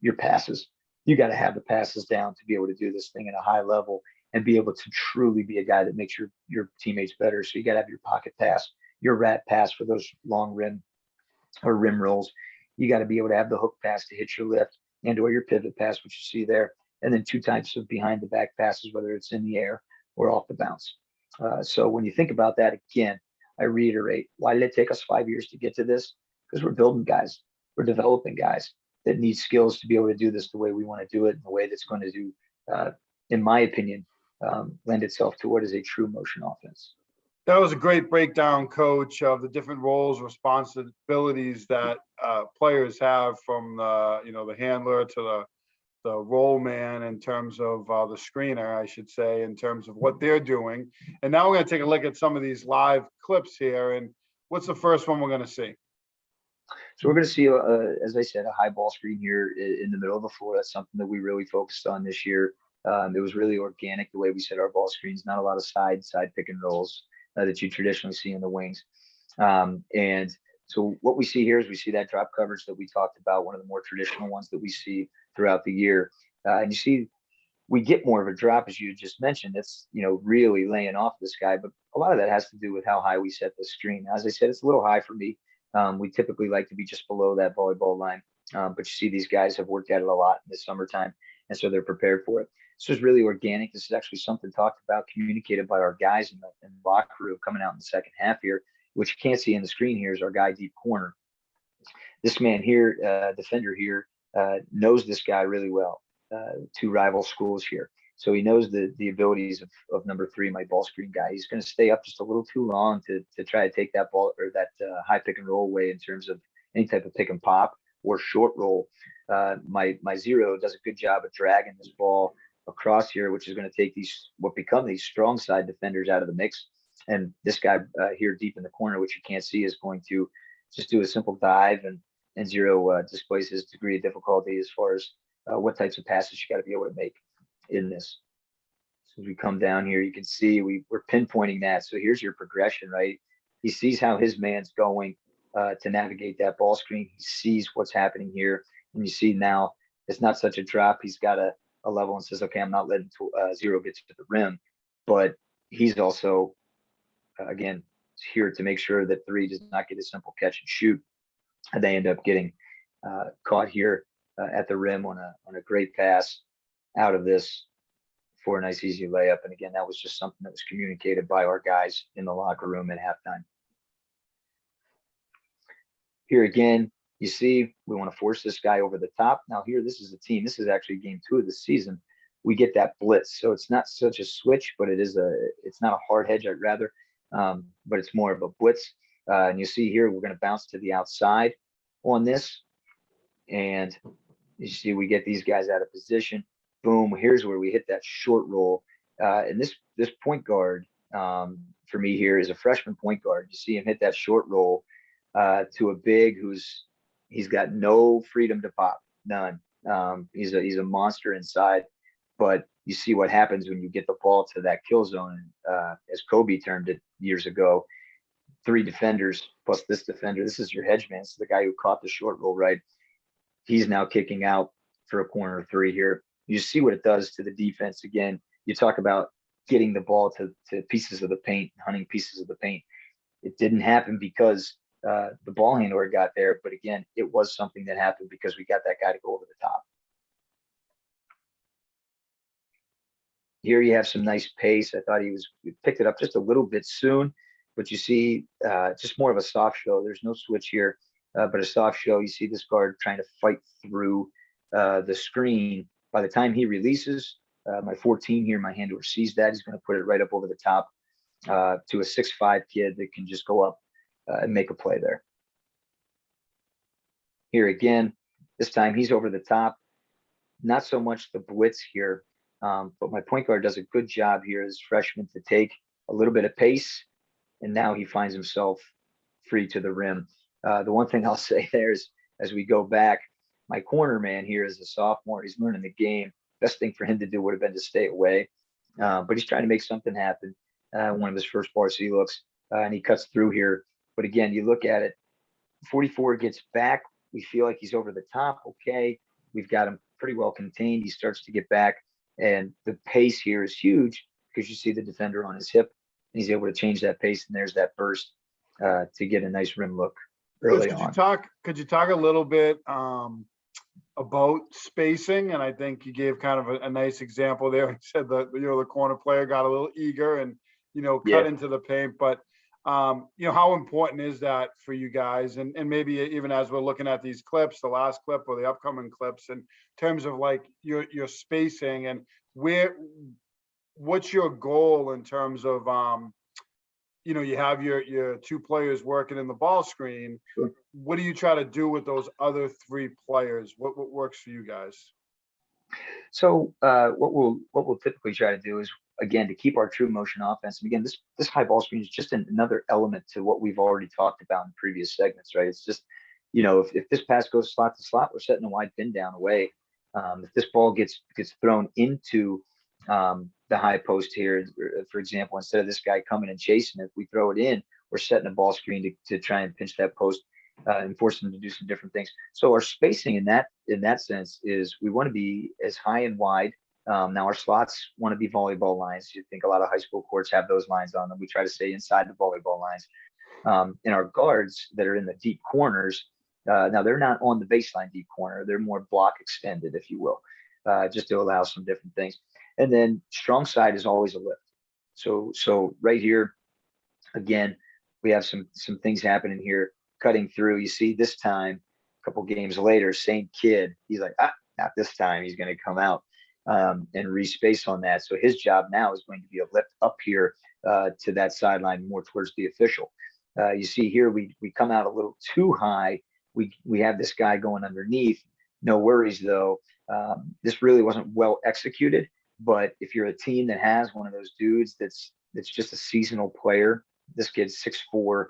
your passes. You got to have the passes down to be able to do this thing at a high level and be able to truly be a guy that makes your teammates better. So you got to have your pocket pass, your rat pass for those long rim rolls. You got to be able to have the hook pass to hit your lift, and or your pivot pass, which you see there. And then two types of behind the back passes, whether it's in the air or off the bounce. So when you think about that, again, I reiterate, why did it take us 5 years to get to this? Because we're building guys. We're developing guys that need skills to be able to do this the way we want to do it, in the way that's going to do, in my opinion, lend itself to what is a true motion offense. That was a great breakdown, Coach, of the different roles, responsibilities that players have, from the handler to the roll man, in terms of the screener, I should say, in terms of what they're doing. And now we're going to take a look at some of these live clips here. And what's the first one we're going to see? So we're going to see, as I said, a high ball screen here in the middle of the floor. That's something that we really focused on this year. It was really organic the way we set our ball screens. Not a lot of side pick and rolls that you traditionally see in the wings. And so what we see here is we see that drop coverage that we talked about, one of the more traditional ones that we see throughout the year. And you see, we get more of a drop, as you just mentioned. It's, really laying off this guy, but a lot of that has to do with how high we set the screen. As I said, it's a little high for me. We typically like to be just below that volleyball line. But you see, these guys have worked at it a lot in the summertime, and so they're prepared for it. This is really organic. This is actually something talked about, communicated by our guys in the locker room coming out in the second half here, which you can't see in the screen here is our guy deep corner. This man here, defender here, knows this guy really well, two rival schools here. So he knows the abilities of number three, my ball screen guy. He's going to stay up just a little too long to try to take that ball, or that high pick and roll away in terms of any type of pick and pop or short roll. My zero does a good job of dragging this ball across here, which is going to take what become these strong side defenders out of the mix. And this guy here deep in the corner, which you can't see, is going to just do a simple dive, and zero displays his degree of difficulty as far as what types of passes you got to be able to make in this. So as we come down here, you can see we're pinpointing that. So here's your progression, right? He sees how his man's going to navigate that ball screen. He sees what's happening here, and you see now it's not such a drop. He's got a level and says, okay, I'm not letting zero get to the rim, but he's also again here to make sure that three does not get a simple catch and shoot. And they end up getting caught here at the rim on a great pass out of this for a nice easy layup. And again, that was just something that was communicated by our guys in the locker room at halftime. Here again, you see, we want to force this guy over the top. Now here, this is a team. This is actually game 2 of the season. We get that blitz. So it's not such a switch, but it's not a hard hedge, I'd rather, but it's more of a blitz. And you see here, we're going to bounce to the outside on this. And you see, we get these guys out of position. Boom, here's where we hit that short roll. And this point guard, for me here, is a freshman point guard. You see him hit that short roll to a big he's got no freedom to pop, none. He's a monster inside, but you see what happens when you get the ball to that kill zone, as Kobe termed it years ago. 3 defenders plus this defender. This is your hedge man. This is the guy who caught the short roll, right? He's now kicking out for a corner 3 here. You see what it does to the defense. Again, you talk about getting the ball to pieces of the paint, hunting pieces of the paint. It didn't happen because the ball handler got there, but again, it was something that happened because we got that guy to go over the top. Here you have some nice pace. I thought he picked it up just a little bit soon, but you see just more of a soft show. There's no switch here, but a soft show. You see this guard trying to fight through the screen. By the time he releases, my 14 here, my handler sees that. He's going to put it right up over the top to a 6'5" kid that can just go up and make a play there. Here again, this time he's over the top. Not so much the blitz here, but my point guard does a good job here as freshman to take a little bit of pace, and now he finds himself free to the rim. The one thing I'll say there is, as we go back, my corner man here is a sophomore. He's learning the game. Best thing for him to do would have been to stay away, but he's trying to make something happen. One of his first varsity looks, and he cuts through here. But again, you look at it, 44 gets back. We feel like he's over the top. Okay, we've got him pretty well contained. He starts to get back, and the pace here is huge because you see the defender on his hip, and he's able to change that pace, and there's that burst to get a nice rim look early on. Could you talk a little bit about spacing? And I think you gave kind of a nice example there. You said that the corner player got a little eager and cut into the paint, but how important is that for you guys? And maybe even as we're looking at these clips, the last clip or the upcoming clips, in terms of like your spacing and what's your goal in terms of you have your 2 players working in the ball screen. Sure. What do you try to do with those other 3 players? What works for you guys? So what we'll typically try to do is, again, to keep our true motion offense. And again, this high ball screen is just another element to what we've already talked about in previous segments, right? It's just, if this pass goes slot to slot, we're setting a wide pin down away. If this ball gets thrown into the high post here, for example, instead of this guy coming and chasing it, if we throw it in, we're setting a ball screen to try and pinch that post and force them to do some different things. So our spacing in that sense is we want to be as high and wide. Now our slots want to be volleyball lines. You think a lot of high school courts have those lines on them. We try to stay inside the volleyball lines. And our guards that are in the deep corners, now they're not on the baseline deep corner. They're more block extended, if you will, just to allow some different things. And then strong side is always a lift. So right here, again, we have some things happening here, cutting through. You see this time, a couple games later, same kid. He's like, not this time. He's going to come out and respace on that. So his job now is going to be a lift up here to that sideline, more towards the official. You see here, we come out a little too high. We have this guy going underneath. No worries though. This really wasn't well executed. But if you're a team that has one of those dudes that's just a seasonal player, this kid's 6'4",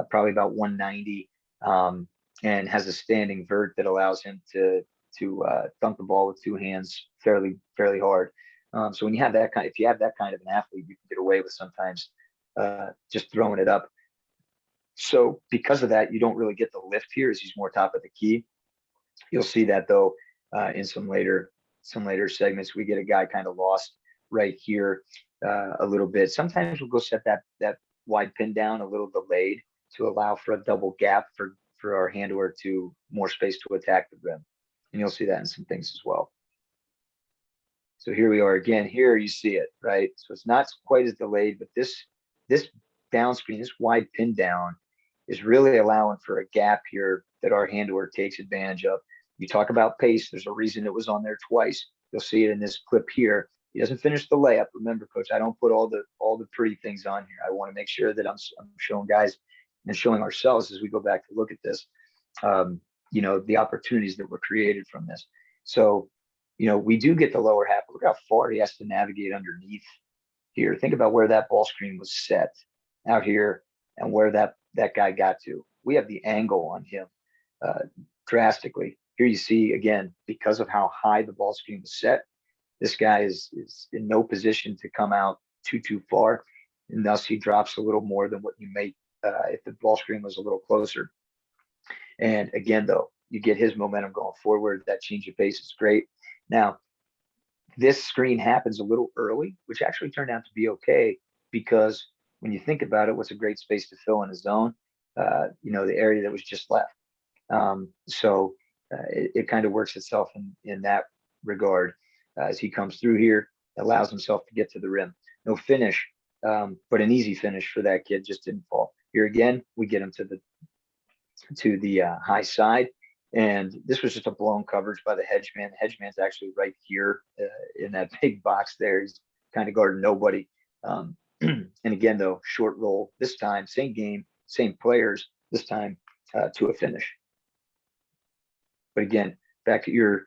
probably about 190, and has a standing vert that allows him to dunk the ball with 2 hands fairly hard. So when you have if you have that kind of an athlete, you can get away with sometimes just throwing it up. So because of that, you don't really get the lift here as he's more top of the key. You'll see that though in some later segments. We get a guy kind of lost right here a little bit. Sometimes we'll go set that wide pin down a little delayed to allow for a double gap for our handler to more space to attack the rim. And you'll see that in some things as well. So here we are again. Here you see it, right? So it's not quite as delayed, but this down screen, this wide pin down, is really allowing for a gap here that our handler takes advantage of. You talk about pace. There's a reason it was on there twice. You'll see it in this clip here. He doesn't finish the layup. Remember, coach, I don't put all the pretty things on here. I want to make sure that I'm showing guys and showing ourselves as we go back to look at this, the opportunities that were created from this. So, we do get the lower half. Look how far he has to navigate underneath here. Think about where that ball screen was set out here and where that guy got to. We have the angle on him drastically. Here you see, again, because of how high the ball screen was set, this guy is in no position to come out too far, and thus he drops a little more than what you may if the ball screen was a little closer. And again, though, you get his momentum going forward. That change of pace is great. Now, this screen happens a little early, which actually turned out to be okay, because when you think about it, what's a great space to fill in a zone? The area that was just left. So it kind of works itself in that regard as he comes through here, allows himself to get to the rim. No finish, but an easy finish for that kid, just didn't fall. Here again, we get him to the high side. And this was just a blown coverage by the hedge man. The hedge man's actually right here in that big box there. He's kind of guarding nobody. And again, though, short roll. This time, same game, same players, this time to a finish. But again, back to your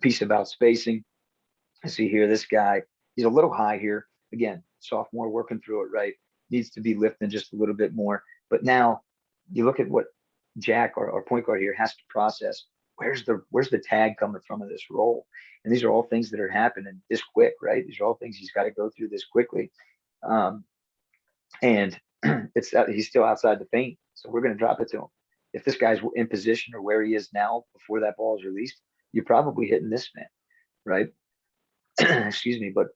piece about spacing. I see here this guy, he's a little high here. Again, sophomore working through it, right? Needs to be lifting just a little bit more. But now you look at what Jack, our point guard here, has to process. Where's the tag coming from in this roll? And these are all things that are happening this quick, right? These are all things he's got to go through this quickly. And he's still outside the paint, so we're going to drop it to him. If this guy's in position or where he is now before that ball is released, you're probably hitting this man, right? Excuse me, but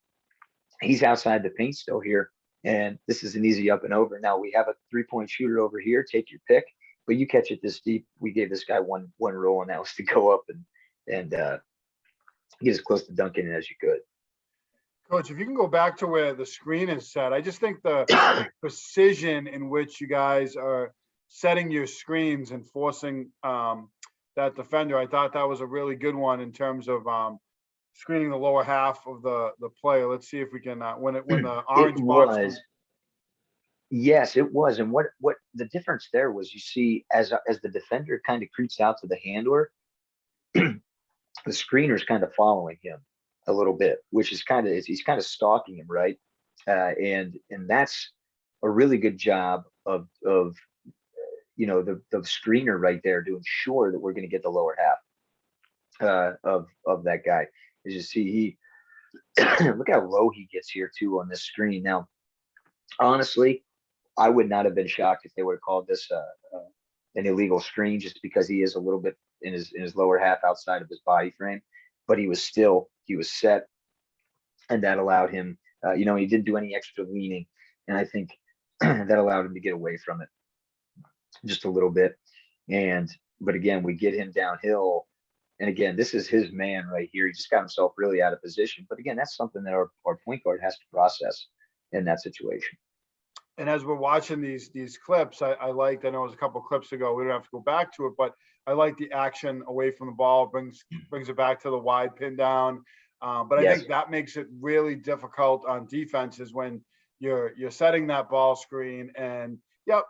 he's outside the paint still here, and this is an easy up and over. Now we have a 3-point shooter over here. Take your pick. But you catch it this deep. We gave this guy one rule, and that was to go up and get as close to dunking it as you could. Coach, if you can go back to where the screen is set, I just think the precision in which you guys are setting your screens and forcing that defender, I thought that was a really good one in terms of screening the lower half of the player. Let's see if we can when the orange box was. Yes, it was. And what the difference there was, you see, as the defender kind of creeps out to the handler, the screener's kind of following him a little bit, which is he's kind of stalking him, right? And that's a really good job of the screener right there to ensure that we're going to get the lower half of that guy. As you see, look how low he gets here too on this screen. Now, honestly, I would not have been shocked if they would have called this an illegal screen, just because he is a little bit in his lower half outside of his body frame. But he was set, and that allowed him. He didn't do any extra leaning, and I think that allowed him to get away from it just a little bit. But again, we get him downhill, and again, this is his man right here. He just got himself really out of position. But again, that's something that our point guard has to process in that situation. And as we're watching these clips, I liked, I know it was a couple of clips ago, we don't have to go back to it, but I like the action away from the ball, brings it back to the wide pin down. But I think that makes it really difficult on defenses when you're setting that ball screen. And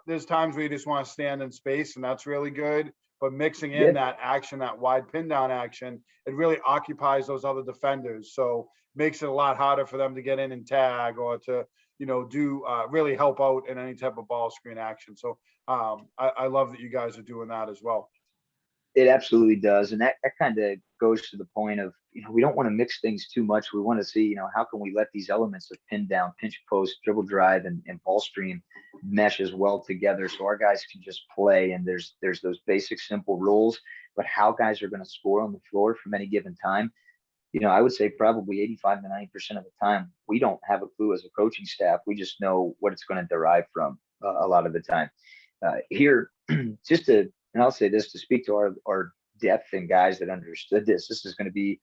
there's times where you just want to stand in space, and that's really good. But mixing in that action, that wide pin down action, it really occupies those other defenders. So makes it a lot harder for them to get in and tag or to do really help out in any type of ball screen action. So I love that you guys are doing that as well. It absolutely does. And that kind of goes to the point of, we don't want to mix things too much. We want to see, how can we let these elements of pin down, pinch post, dribble drive, and ball screen mesh as well together so our guys can just play. And there's those basic, simple rules, but how guys are going to score on the floor from any given time. I would say probably 85 to 90% of the time, we don't have a clue as a coaching staff. We just know what it's going to derive from a lot of the time. Here, and I'll say this to speak to our depth and guys that understood this. This is going to be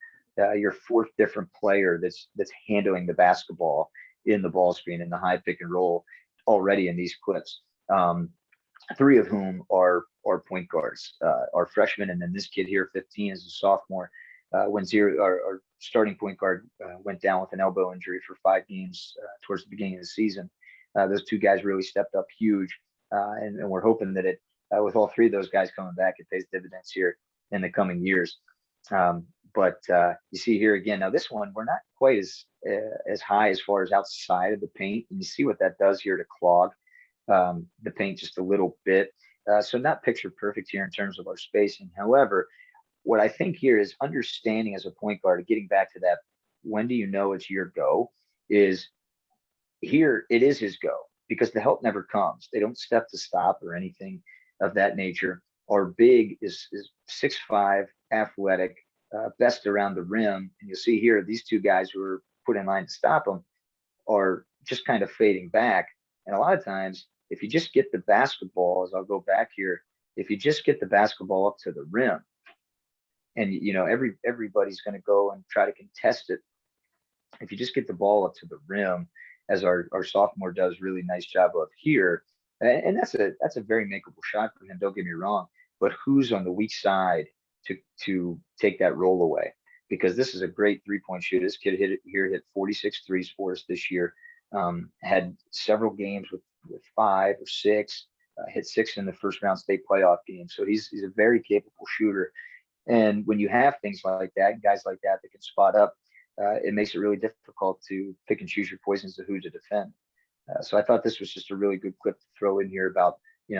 your fourth different player that's handling the basketball in the ball screen in the high pick and roll already in these clips. Three of whom are point guards, are freshmen, and then this kid here, 15, is a sophomore. When our starting point guard went down with an elbow injury for 5 games towards the beginning of the season, those two guys really stepped up huge, and we're hoping that with all three of those guys coming back, it pays dividends here in the coming years. But you see here again, now this one, we're not quite as high as far as outside of the paint, and you see what that does here to clog the paint just a little bit. So not picture perfect here in terms of our spacing. However, what I think here is understanding as a point guard, getting back to that, when do you know it's your go, is here it is his go because the help never comes. They don't step to stop or anything of that nature. Our big is 6'5", athletic, best around the rim. And you'll see here, these two guys who are put in line to stop him are just kind of fading back. And a lot of times, if you just get the basketball, as I'll go back here, if you just get the basketball up to the rim, and everybody's going to go and try to contest it. If you just get the ball up to the rim, as our sophomore does really nice job of here, and that's a very makeable shot for him. Don't get me wrong, but who's on the weak side to take that roll away? Because this is a great 3-point shooter. This kid hit 46 threes for us this year. Had several games with 5 or 6. Hit 6 in the first round state playoff game. So he's a very capable shooter. And when you have things like that, guys like that can spot up, it makes it really difficult to pick and choose your poisons of who to defend. So I thought this was just a really good clip to throw in here about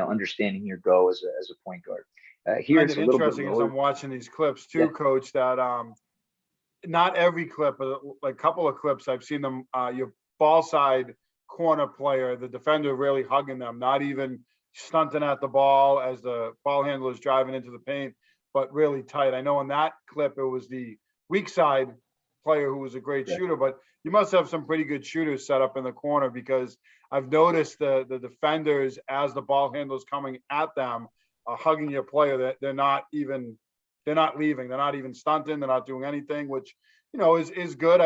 understanding your go as a point guard. Here it's a little bit interesting as I'm watching these clips too, Yeah. Coach. That not every clip, but like a couple of clips I've seen them. Your ball side corner player, the defender really hugging them, not even stunting at the ball as the ball handler is driving into the paint, but really tight. I know in that clip it was the weak side player who was a great shooter, but you must have some pretty good shooters set up in the corner, because I've noticed the defenders, as the ball handler's coming at them, hugging your player, that they're not leaving, they're not even stunting, they're not doing anything, which is good.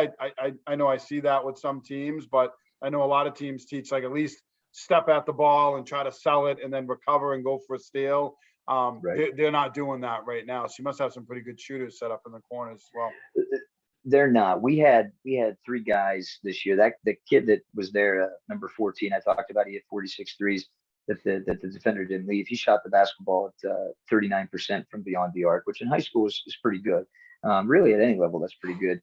I know I see that with some teams, but I know a lot of teams teach like at least step at the ball and try to sell it and then recover and go for a steal. They're not doing that right now. So you must have some pretty good shooters set up in the corners as well. They're not. We had 3 guys this year. That the kid that was there, number 14, I talked about, he hit 46 threes that the defender didn't leave. He shot the basketball at 39% from beyond the arc, which in high school is pretty good. Really at any level, that's pretty good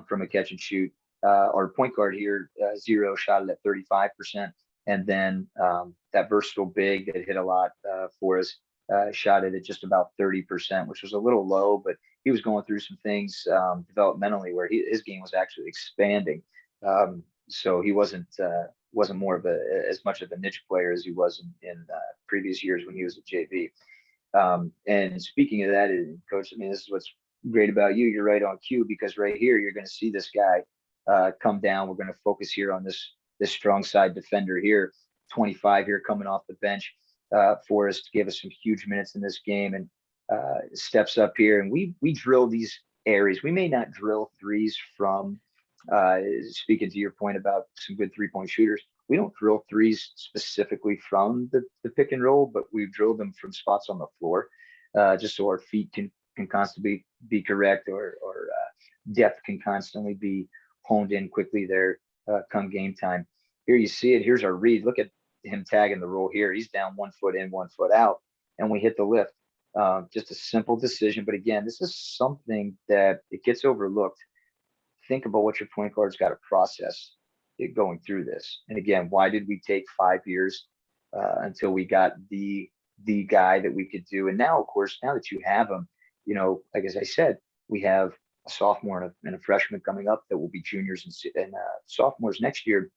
from a catch and shoot. Our point guard here, Zero, shot it at 35%. And then that versatile big that hit a lot for us, shot it at just about 30%, which was a little low, but he was going through some things developmentally where his game was actually expanding. So he wasn't more of as much of a niche player as he was in previous years when he was at JV. And speaking of that, Coach, I mean, this is what's great about you. You're right on cue, because right here you're going to see this guy come down. We're going to focus here on this strong side defender here, 25 here, coming off the bench for us, to give us some huge minutes in this game, and steps up here. And we drill these areas. We may not drill threes from, speaking to your point about some good 3-point shooters, we don't drill threes specifically from the pick and roll, but we drill them from spots on the floor, just so our feet can constantly be correct, or depth can constantly be honed in quickly there come game time. Here you see it. Here's our read. Look at him tagging the roll here. He's down 1 foot in, 1 foot out, and we hit the lift. Just a simple decision. But again, this is something that it gets overlooked. Think about what your point guard's got to process going through this. And again, why did we take 5 years until we got the guy that we could do? And now, of course, now that you have him, like as I said, we have a sophomore and a freshman coming up that will be juniors and sophomores next year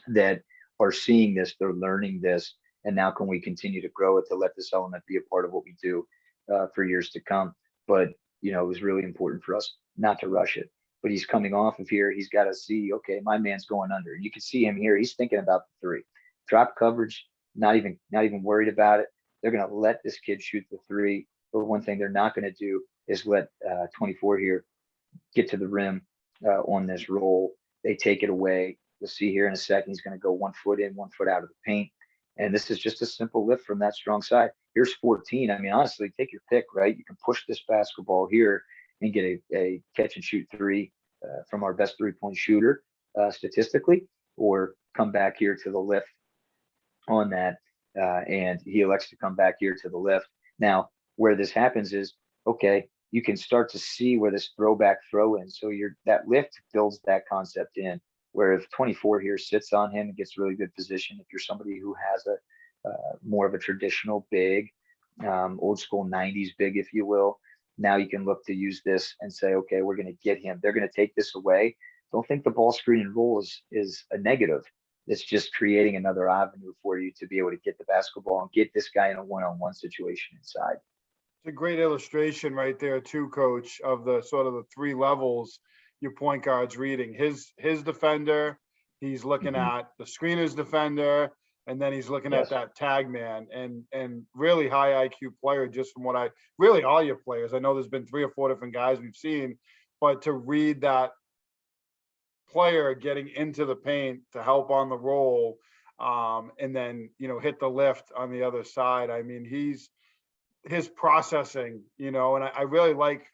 that are seeing this, they're learning this, and now can we continue to grow it to let this element be a part of what we do for years to come. But it was really important for us not to rush it. But he's coming off of here. He's got to see, okay, my man's going under. You can see him here. He's thinking about the 3. Drop coverage, not even worried about it. They're going to let this kid shoot the 3. But one thing they're not going to do is let 24 here get to the rim on this roll. They take it away. You'll see here in a second, he's going to go 1 foot in, 1 foot out of the paint. And this is just a simple lift from that strong side. Here's 14. I mean, honestly, take your pick, right? You can push this basketball here and get a catch and shoot three from our best 3-point shooter statistically, or come back here to the lift on that. And he elects to come back here to the lift. Now, where this happens is, okay, you can start to see where this throwback throw in. So that lift builds that concept in, where if 24 here sits on him and gets really good position, if you're somebody who has a more of a traditional big, old school 90s big, if you will, now you can look to use this and say, okay, we're going to get him. They're going to take this away. Don't think the ball screen and roll is a negative. It's just creating another avenue for you to be able to get the basketball and get this guy in a one-on-one situation inside. It's a great illustration right there too, Coach, of the sort of the three levels your point guard's reading. His defender, he's looking at the screener's defender, and then he's looking at that tag man, and really high IQ player, just from what really all your players. I know there's been 3 or 4 different guys we've seen, but to read that player getting into the paint to help on the roll, and then, hit the lift on the other side. I mean, his processing, and I really like,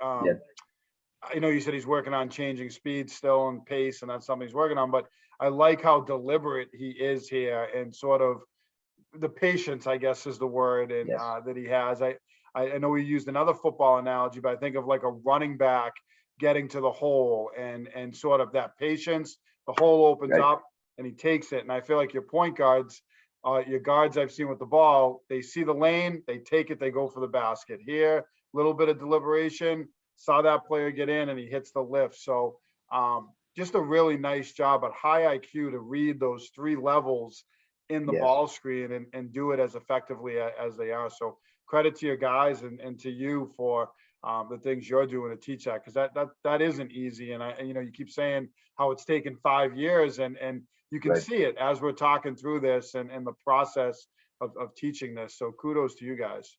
I know you said he's working on changing speed still and pace, and that's something he's working on, but I like how deliberate he is here, and sort of the patience, I guess is the word, and that he has. I know we used another football analogy, but I think of like a running back getting to the hole, and sort of that patience. The hole opens up and he takes it. And I feel like your point guards, your guards I've seen with the ball, they see the lane, they take it, they go for the basket. Here, a little bit of deliberation, saw that player get in and he hits the lift. So just a really nice job at high IQ to read those 3 levels in the ball screen and do it as effectively as they are. So credit to your guys and to you for the things you're doing to teach that, because that isn't easy. And you keep saying how it's taken 5 years, and you can see it as we're talking through this and the process of teaching this. So kudos to you guys.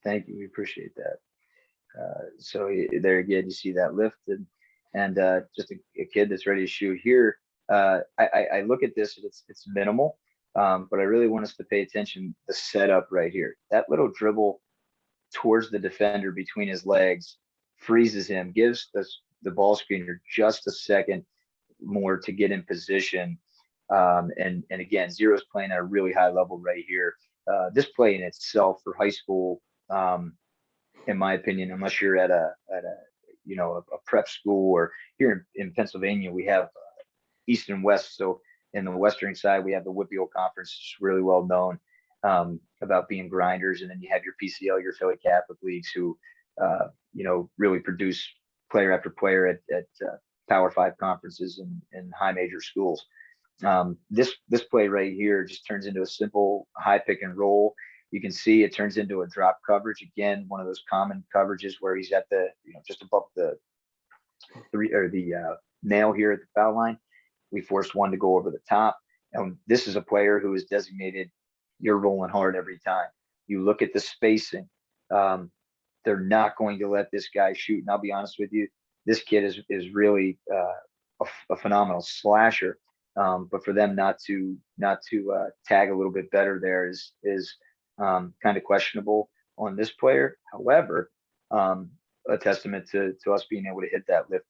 Thank you. We appreciate that. So there again, you see that lift and just a kid that's ready to shoot here. I look at this and it's minimal, but I really want us to pay attention the setup right here. That little dribble towards the defender between his legs freezes him, gives the ball screener just a second more to get in position. And again, Zero's playing at a really high level right here. This play in itself for high school, in my opinion, unless you're at a prep school, or here in Pennsylvania, we have East and West. So in the Western side, we have the WPIAL Conference, it's really well known about being grinders. And then you have your PCL, your Philly Catholic leagues, who, really produce player after player at Power 5 conferences and high major schools. This play right here just turns into a simple high pick and roll. You can see it turns into a drop coverage. Again, one of those common coverages where he's at the, just above the nail here at the foul line. We forced one to go over the top. And this is a player who is designated, you're rolling hard every time. You look at the spacing. They're not going to let this guy shoot. And I'll be honest with you, this kid is really a phenomenal slasher. But for them not to tag a little bit better there is kind of questionable on this player. However, a testament to us being able to hit that lift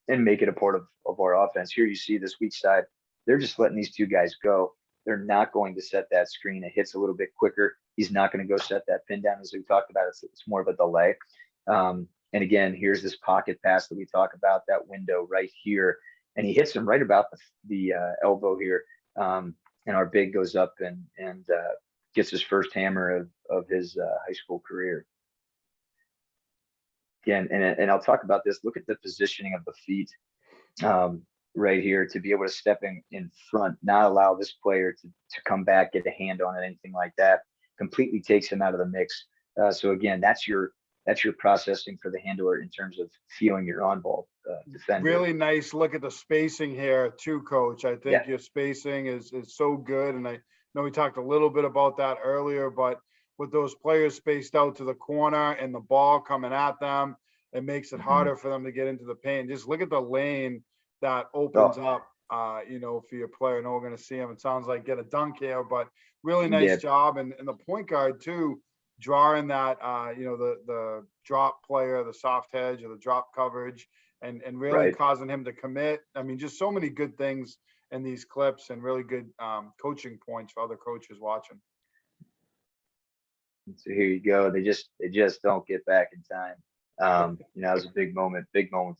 and make it a part of our offense. Here you see this weak side. They're just letting these 2 guys go. They're not going to set that screen. It hits a little bit quicker. He's not going to go set that pin down, as we talked about. It's more of a delay. And again, here's this pocket pass that we talk about, that window right here. And he hits him right about the elbow here. And our big goes up and gets his first hammer of his high school career. Again, and I'll talk about this. Look at the positioning of the feet right here, to be able to step in front, not allow this player to come back, get a hand on it, anything like that. Completely takes him out of the mix. So again, that's your processing for the handler in terms of feeling your on-ball defender. Really nice look at the spacing here too, Coach. I think your spacing is so good. And I know we talked a little bit about that earlier, but with those players spaced out to the corner and the ball coming at them, it makes it harder for them to get into the paint. Just look at the lane that opens Oh, up, for your player. I know we're going to see him. It sounds like get a dunk here, but really yeah, nice job. And the point guard too, drawing that, the drop player, the soft hedge or the drop coverage, and really right. causing him to commit. I mean, just so many good things in these clips and really good coaching points for other coaches watching. So here you go. They just don't get back in time. It was a big moment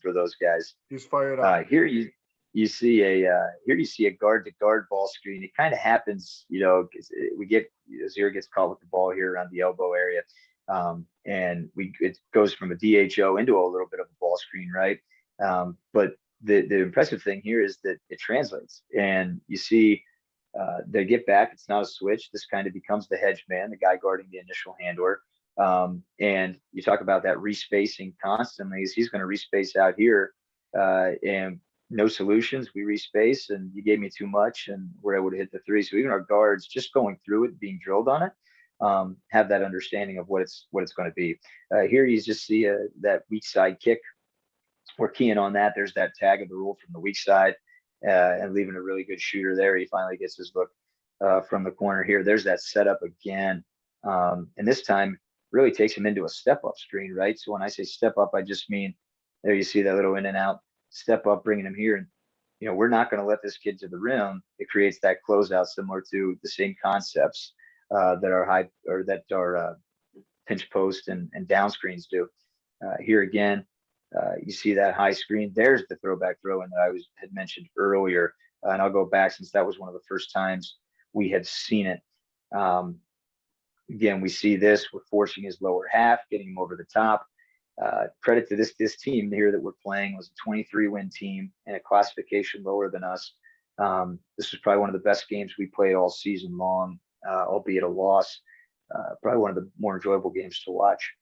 for those guys. He's fired up. Here you see a guard to guard ball screen. It kind of happens, 'cause we get Azir gets caught with the ball here around the elbow area, and it goes from a DHO into a little bit of a ball screen, right? But the impressive thing here is that it translates, and you see they get back. It's not a switch. This kind of becomes the hedge man, the guy guarding the initial handler. And you talk about that respacing constantly. He's going to respace out here, and no solutions. We respace, and you gave me too much, and we're able to hit the three. So even our guards, just going through it, being drilled on it, have that understanding of what it's going to be. Here you just see that weak side kick. We're keying on that. There's that tag of the rule from the weak side, and leaving a really good shooter there. He finally gets his look from the corner here. There's that setup again, and this time really takes him into a step up screen, right? So when I say step up, I just mean there you see that little in and out step up, bringing him here. And we're not going to let this kid to the rim. It creates that closeout similar to the same concepts that are high or that are pinch post and down screens do. Here again, you see that high screen. There's the throwback throw in that had mentioned earlier. And I'll go back since that was one of the first times we had seen it. Again, we see this. We're forcing his lower half, getting him over the top. Credit to this team here that we're playing was a 23-win team and a classification lower than us. This was probably one of the best games we played all season long, albeit a loss. Probably one of the more enjoyable games to watch.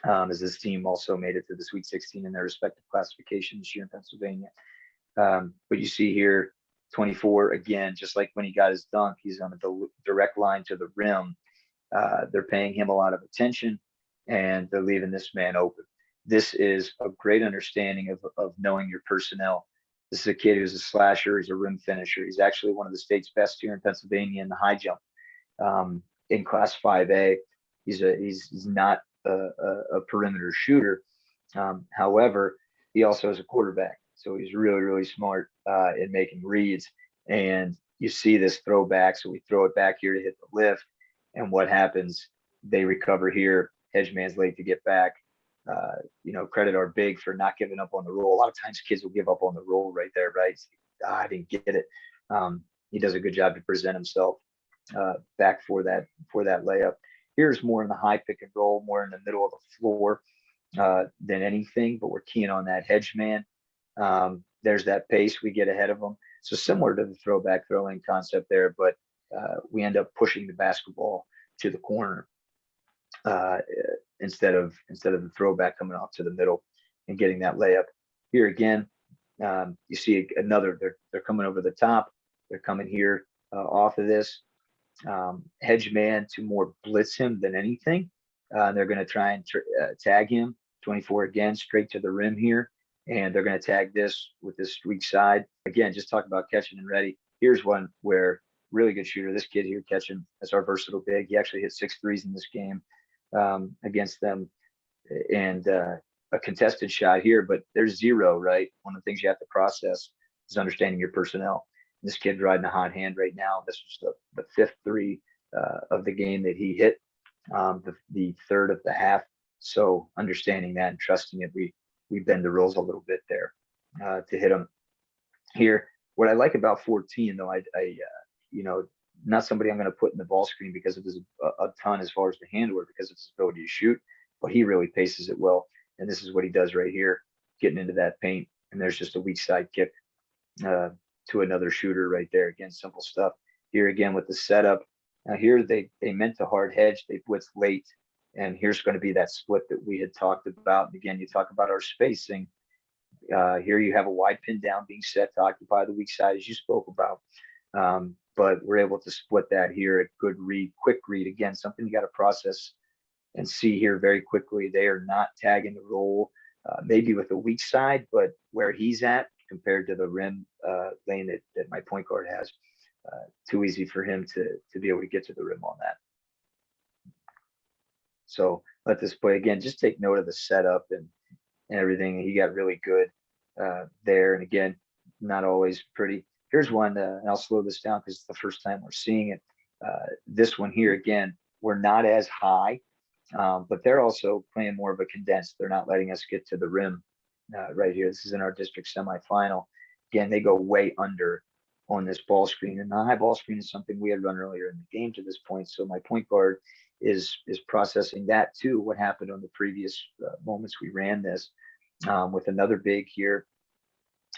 As this team also made it to the Sweet 16 in their respective classifications here in Pennsylvania. But you see here, 24, again, just like when he got his dunk, he's on a direct line to the rim. They're paying him a lot of attention, and they're leaving this man open. This is a great understanding of knowing your personnel. This is a kid who's a slasher. He's a rim finisher. He's actually one of the state's best here in Pennsylvania in the high jump. In Class 5A, he's not a perimeter shooter. However, he also is a quarterback. So he's really, really smart in making reads. And you see this throwback. So we throw it back here to hit the lift. And what happens? They recover here. Hedgeman's late to get back. Credit our big for not giving up on the roll. A lot of times kids will give up on the roll right there, right? I didn't get it. He does a good job to present himself back for that layup. Here's more in the high pick and roll, more in the middle of the floor than anything, but we're keying on that hedge man. There's that pace. We get ahead of them. So similar to the throwback throwing concept there, but we end up pushing the basketball to the corner instead of the throwback coming off to the middle and getting that layup. Here again, you see another. They're coming over the top. They're coming here off of this. Hedge man to more blitz him than anything. They're going to try and tag him 24 again, straight to the rim here. And they're going to tag this with this weak side. Again, just talk about catching and ready. Here's one where really good shooter. This kid here catching as our versatile big. He actually hit 6 threes in this game against them. And a contested shot here, but there's 0, right? One of the things you have to process is understanding your personnel. This kid riding a hot hand right now. This was the 5th 3 of the game that he hit, the 3rd of the half. So understanding that and trusting it, we bend the rules a little bit there to hit him here. What I like about 14, though, I not somebody I'm going to put in the ball screen because of his a ton as far as the handler, because of his ability to shoot, but he really paces it well. And this is what he does right here, getting into that paint. And there's just a weak side kick to another shooter right there. Again, simple stuff. Here again with the setup. Now here they meant to hard hedge. They blitz late. And here's going to be that split that we had talked about. And again, you talk about our spacing. Here you have a wide pin down being set to occupy the weak side, as you spoke about. but we're able to split that here. A good read, quick read, again, something you got to process and see here very quickly. They are not tagging the roll, maybe with a weak side, but where he's at compared to the rim lane that my point guard has, too easy for him to be able to get to the rim on that. So let this play again. Just take note of the setup and everything. He got really good there. And again, not always pretty. Here's one, and I'll slow this down because it's the first time we're seeing it. This one here, again, we're not as high, but they're also playing more of a condensed. They're not letting us get to the rim right here. This is in our district semifinal. Again, they go way under on this ball screen. And the high ball screen is something we had run earlier in the game to this point. So my point guard is processing that too, what happened on the previous moments we ran this with another big here.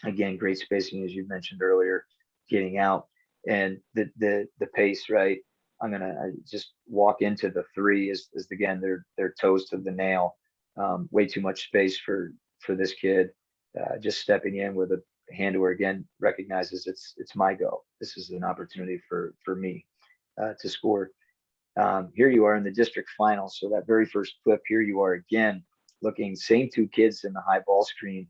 Again, great spacing, as you mentioned earlier, getting out and the pace, right? I'm gonna just walk into the three is again their toes to the nail. Way too much space for this kid. Just stepping in with a hand where again recognizes it's my go. This is an opportunity for me to score. Here you are in the district final. So that very first clip, here you are again looking same two kids in the high ball screen.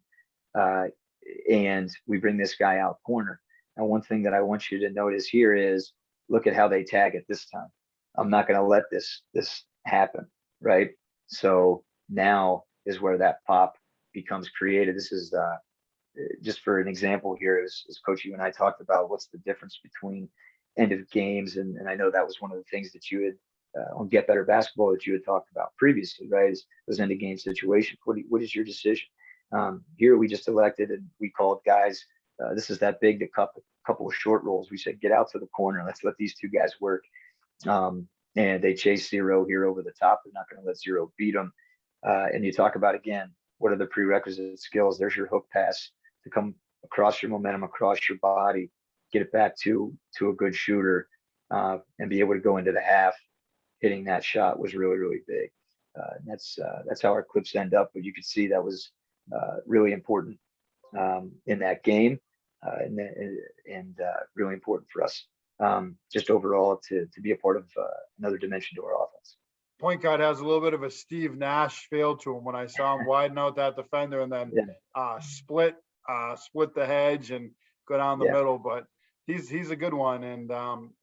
And we bring this guy out corner. Now, one thing that I want you to notice here is look at how they tag it this time. I'm not going to let this happen, right? So now is where that pop becomes created. This is just for an example here, as Coach, you and I talked about what's the difference between end of games. And I know that was one of the things that you had on Get Better Basketball that you had talked about previously, right? Is those end of game situations. What is your decision? Here we just elected and we called guys. This is that big, couple of short rolls. We said, get out to the corner. Let's let these two guys work. And they chase zero here over the top. They're not going to let zero beat them. And you talk about, again, what are the prerequisite skills? There's your hook pass to come across your momentum, across your body, get it back to a good shooter, and be able to go into the half. Hitting that shot was really, really big. That's how our clips end up. But you could see that was really important in that game, and really important for us just overall to be a part of another dimension to our offense. Point guard has a little bit of a Steve Nash feel to him when I saw him widen out that defender and then split the hedge and go down the middle. But he's a good one, and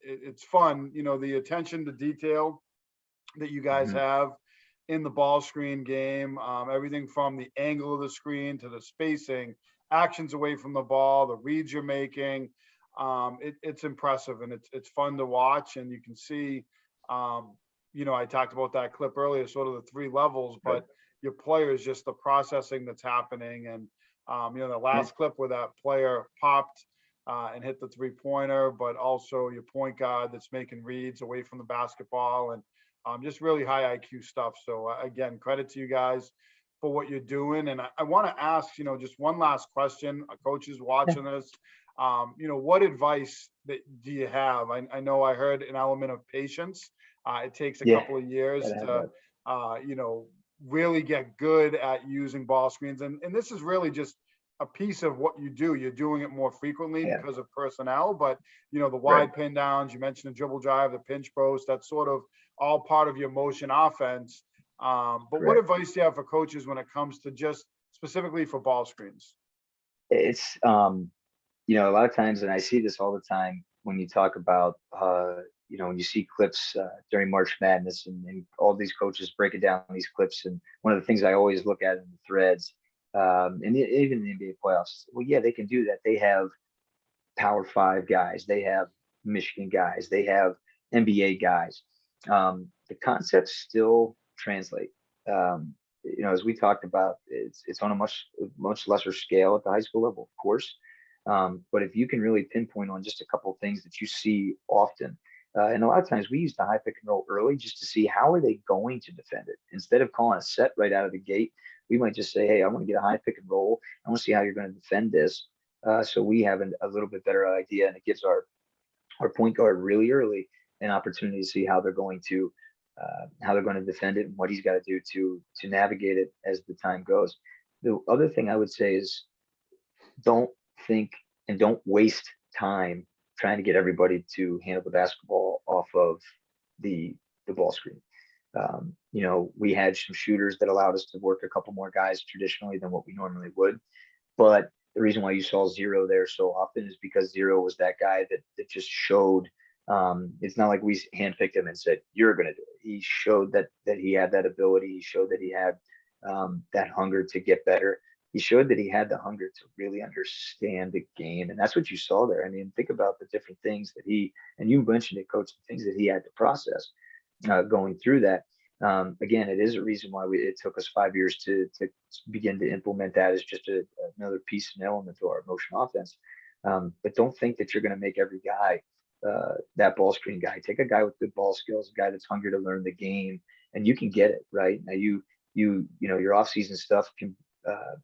it's fun. You know, the attention to detail that you guys have in the ball screen game, everything from the angle of the screen to the spacing, actions away from the ball, the reads you're making. It's impressive, and it's fun to watch. And you can see, you know, I talked about that clip earlier, sort of the three levels, but your players, just the processing that's happening. And, you know, the last clip where that player popped and hit the 3-pointer, but also your point guard that's making reads away from the basketball, and just really high IQ stuff. So again, credit to you guys for what you're doing. And I want to ask, you know, just one last question. A coach is watching this. You know, what advice do you have? I know I heard an element of patience. It takes a couple of years to, you know, really get good at using ball screens. And this is really just a piece of what you do. You're doing it more frequently because of personnel, but you know, the wide pin downs, you mentioned the dribble drive, the pinch post, that's sort of all part of your motion offense. But what advice do you have for coaches when it comes to just specifically for ball screens? It's, you know, a lot of times, and I see this all the time when you talk about, you know, when you see clips during March Madness and all these coaches breaking down these clips. And one of the things I always look at in the threads, and even the NBA playoffs, well, yeah, they can do that. They have Power 5 guys, they have Michigan guys, they have NBA guys. The concepts still translate. You know, as we talked about, it's on a much lesser scale at the high school level, of course. But if you can really pinpoint on just a couple of things that you see often, and a lot of times we use the high pick and roll early just to see how are they going to defend it. Instead of calling a set right out of the gate, we might just say, hey, I want to get a high pick and roll. I want to see how you're going to defend this. So we have a little bit better idea, and it gives our point guard really early an opportunity to see how they're going to defend it and what he's got to do to navigate it as the time goes. The other thing I would say is don't think and don't waste time trying to get everybody to handle the basketball off of the ball screen. You know, we had some shooters that allowed us to work a couple more guys traditionally than what we normally would. But the reason why you saw Zero there so often is because Zero was that guy that just showed. It's not like we handpicked him and said, "You're going to do it." He showed that he had that ability. He showed that he had that hunger to get better. He showed that he had the hunger to really understand the game, and that's what you saw there. I mean, think about the different things that he, and you mentioned it, Coach, the things that he had to process going through that. Again, it is a reason why it took us 5 years to begin to implement that as just another piece and element to our motion offense. But don't think that you're going to make every guy that ball screen guy. Take a guy with good ball skills, a guy that's hungry to learn the game, and you can get it right. Now you know your off-season stuff can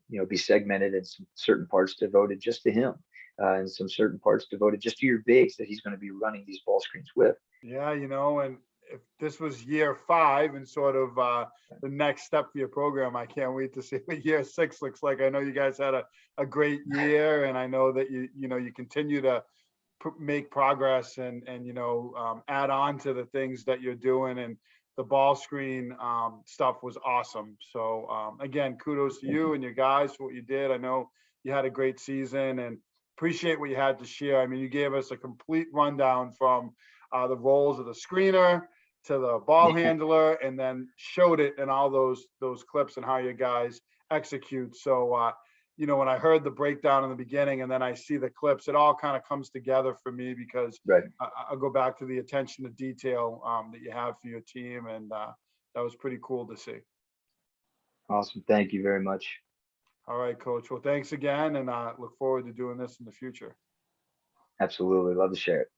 you know be segmented in some certain parts devoted just to him, and some certain parts devoted just to your bigs that he's going to be running these ball screens with. Yeah, you know, and if this was year 5 and sort of the next step for your program, I can't wait to see what year 6 looks like. I know you guys had a great year, and I know that you know you continue to make progress and you know add on to the things that you're doing, and the ball screen stuff was awesome. So again, kudos to you and your guys for what you did. I know you had a great season, and appreciate what you had to share. I mean, you gave us a complete rundown from the roles of the screener to the ball Yeah. handler, and then showed it in all those clips and how you guys execute. So you know, when I heard the breakdown in the beginning and then I see the clips, it all kind of comes together for me, because Right. I'll go back to the attention to detail that you have for your team. And that was pretty cool to see. Awesome. Thank you very much. All right, Coach. Well, thanks again, and look forward to doing this in the future. Absolutely. Love to share it.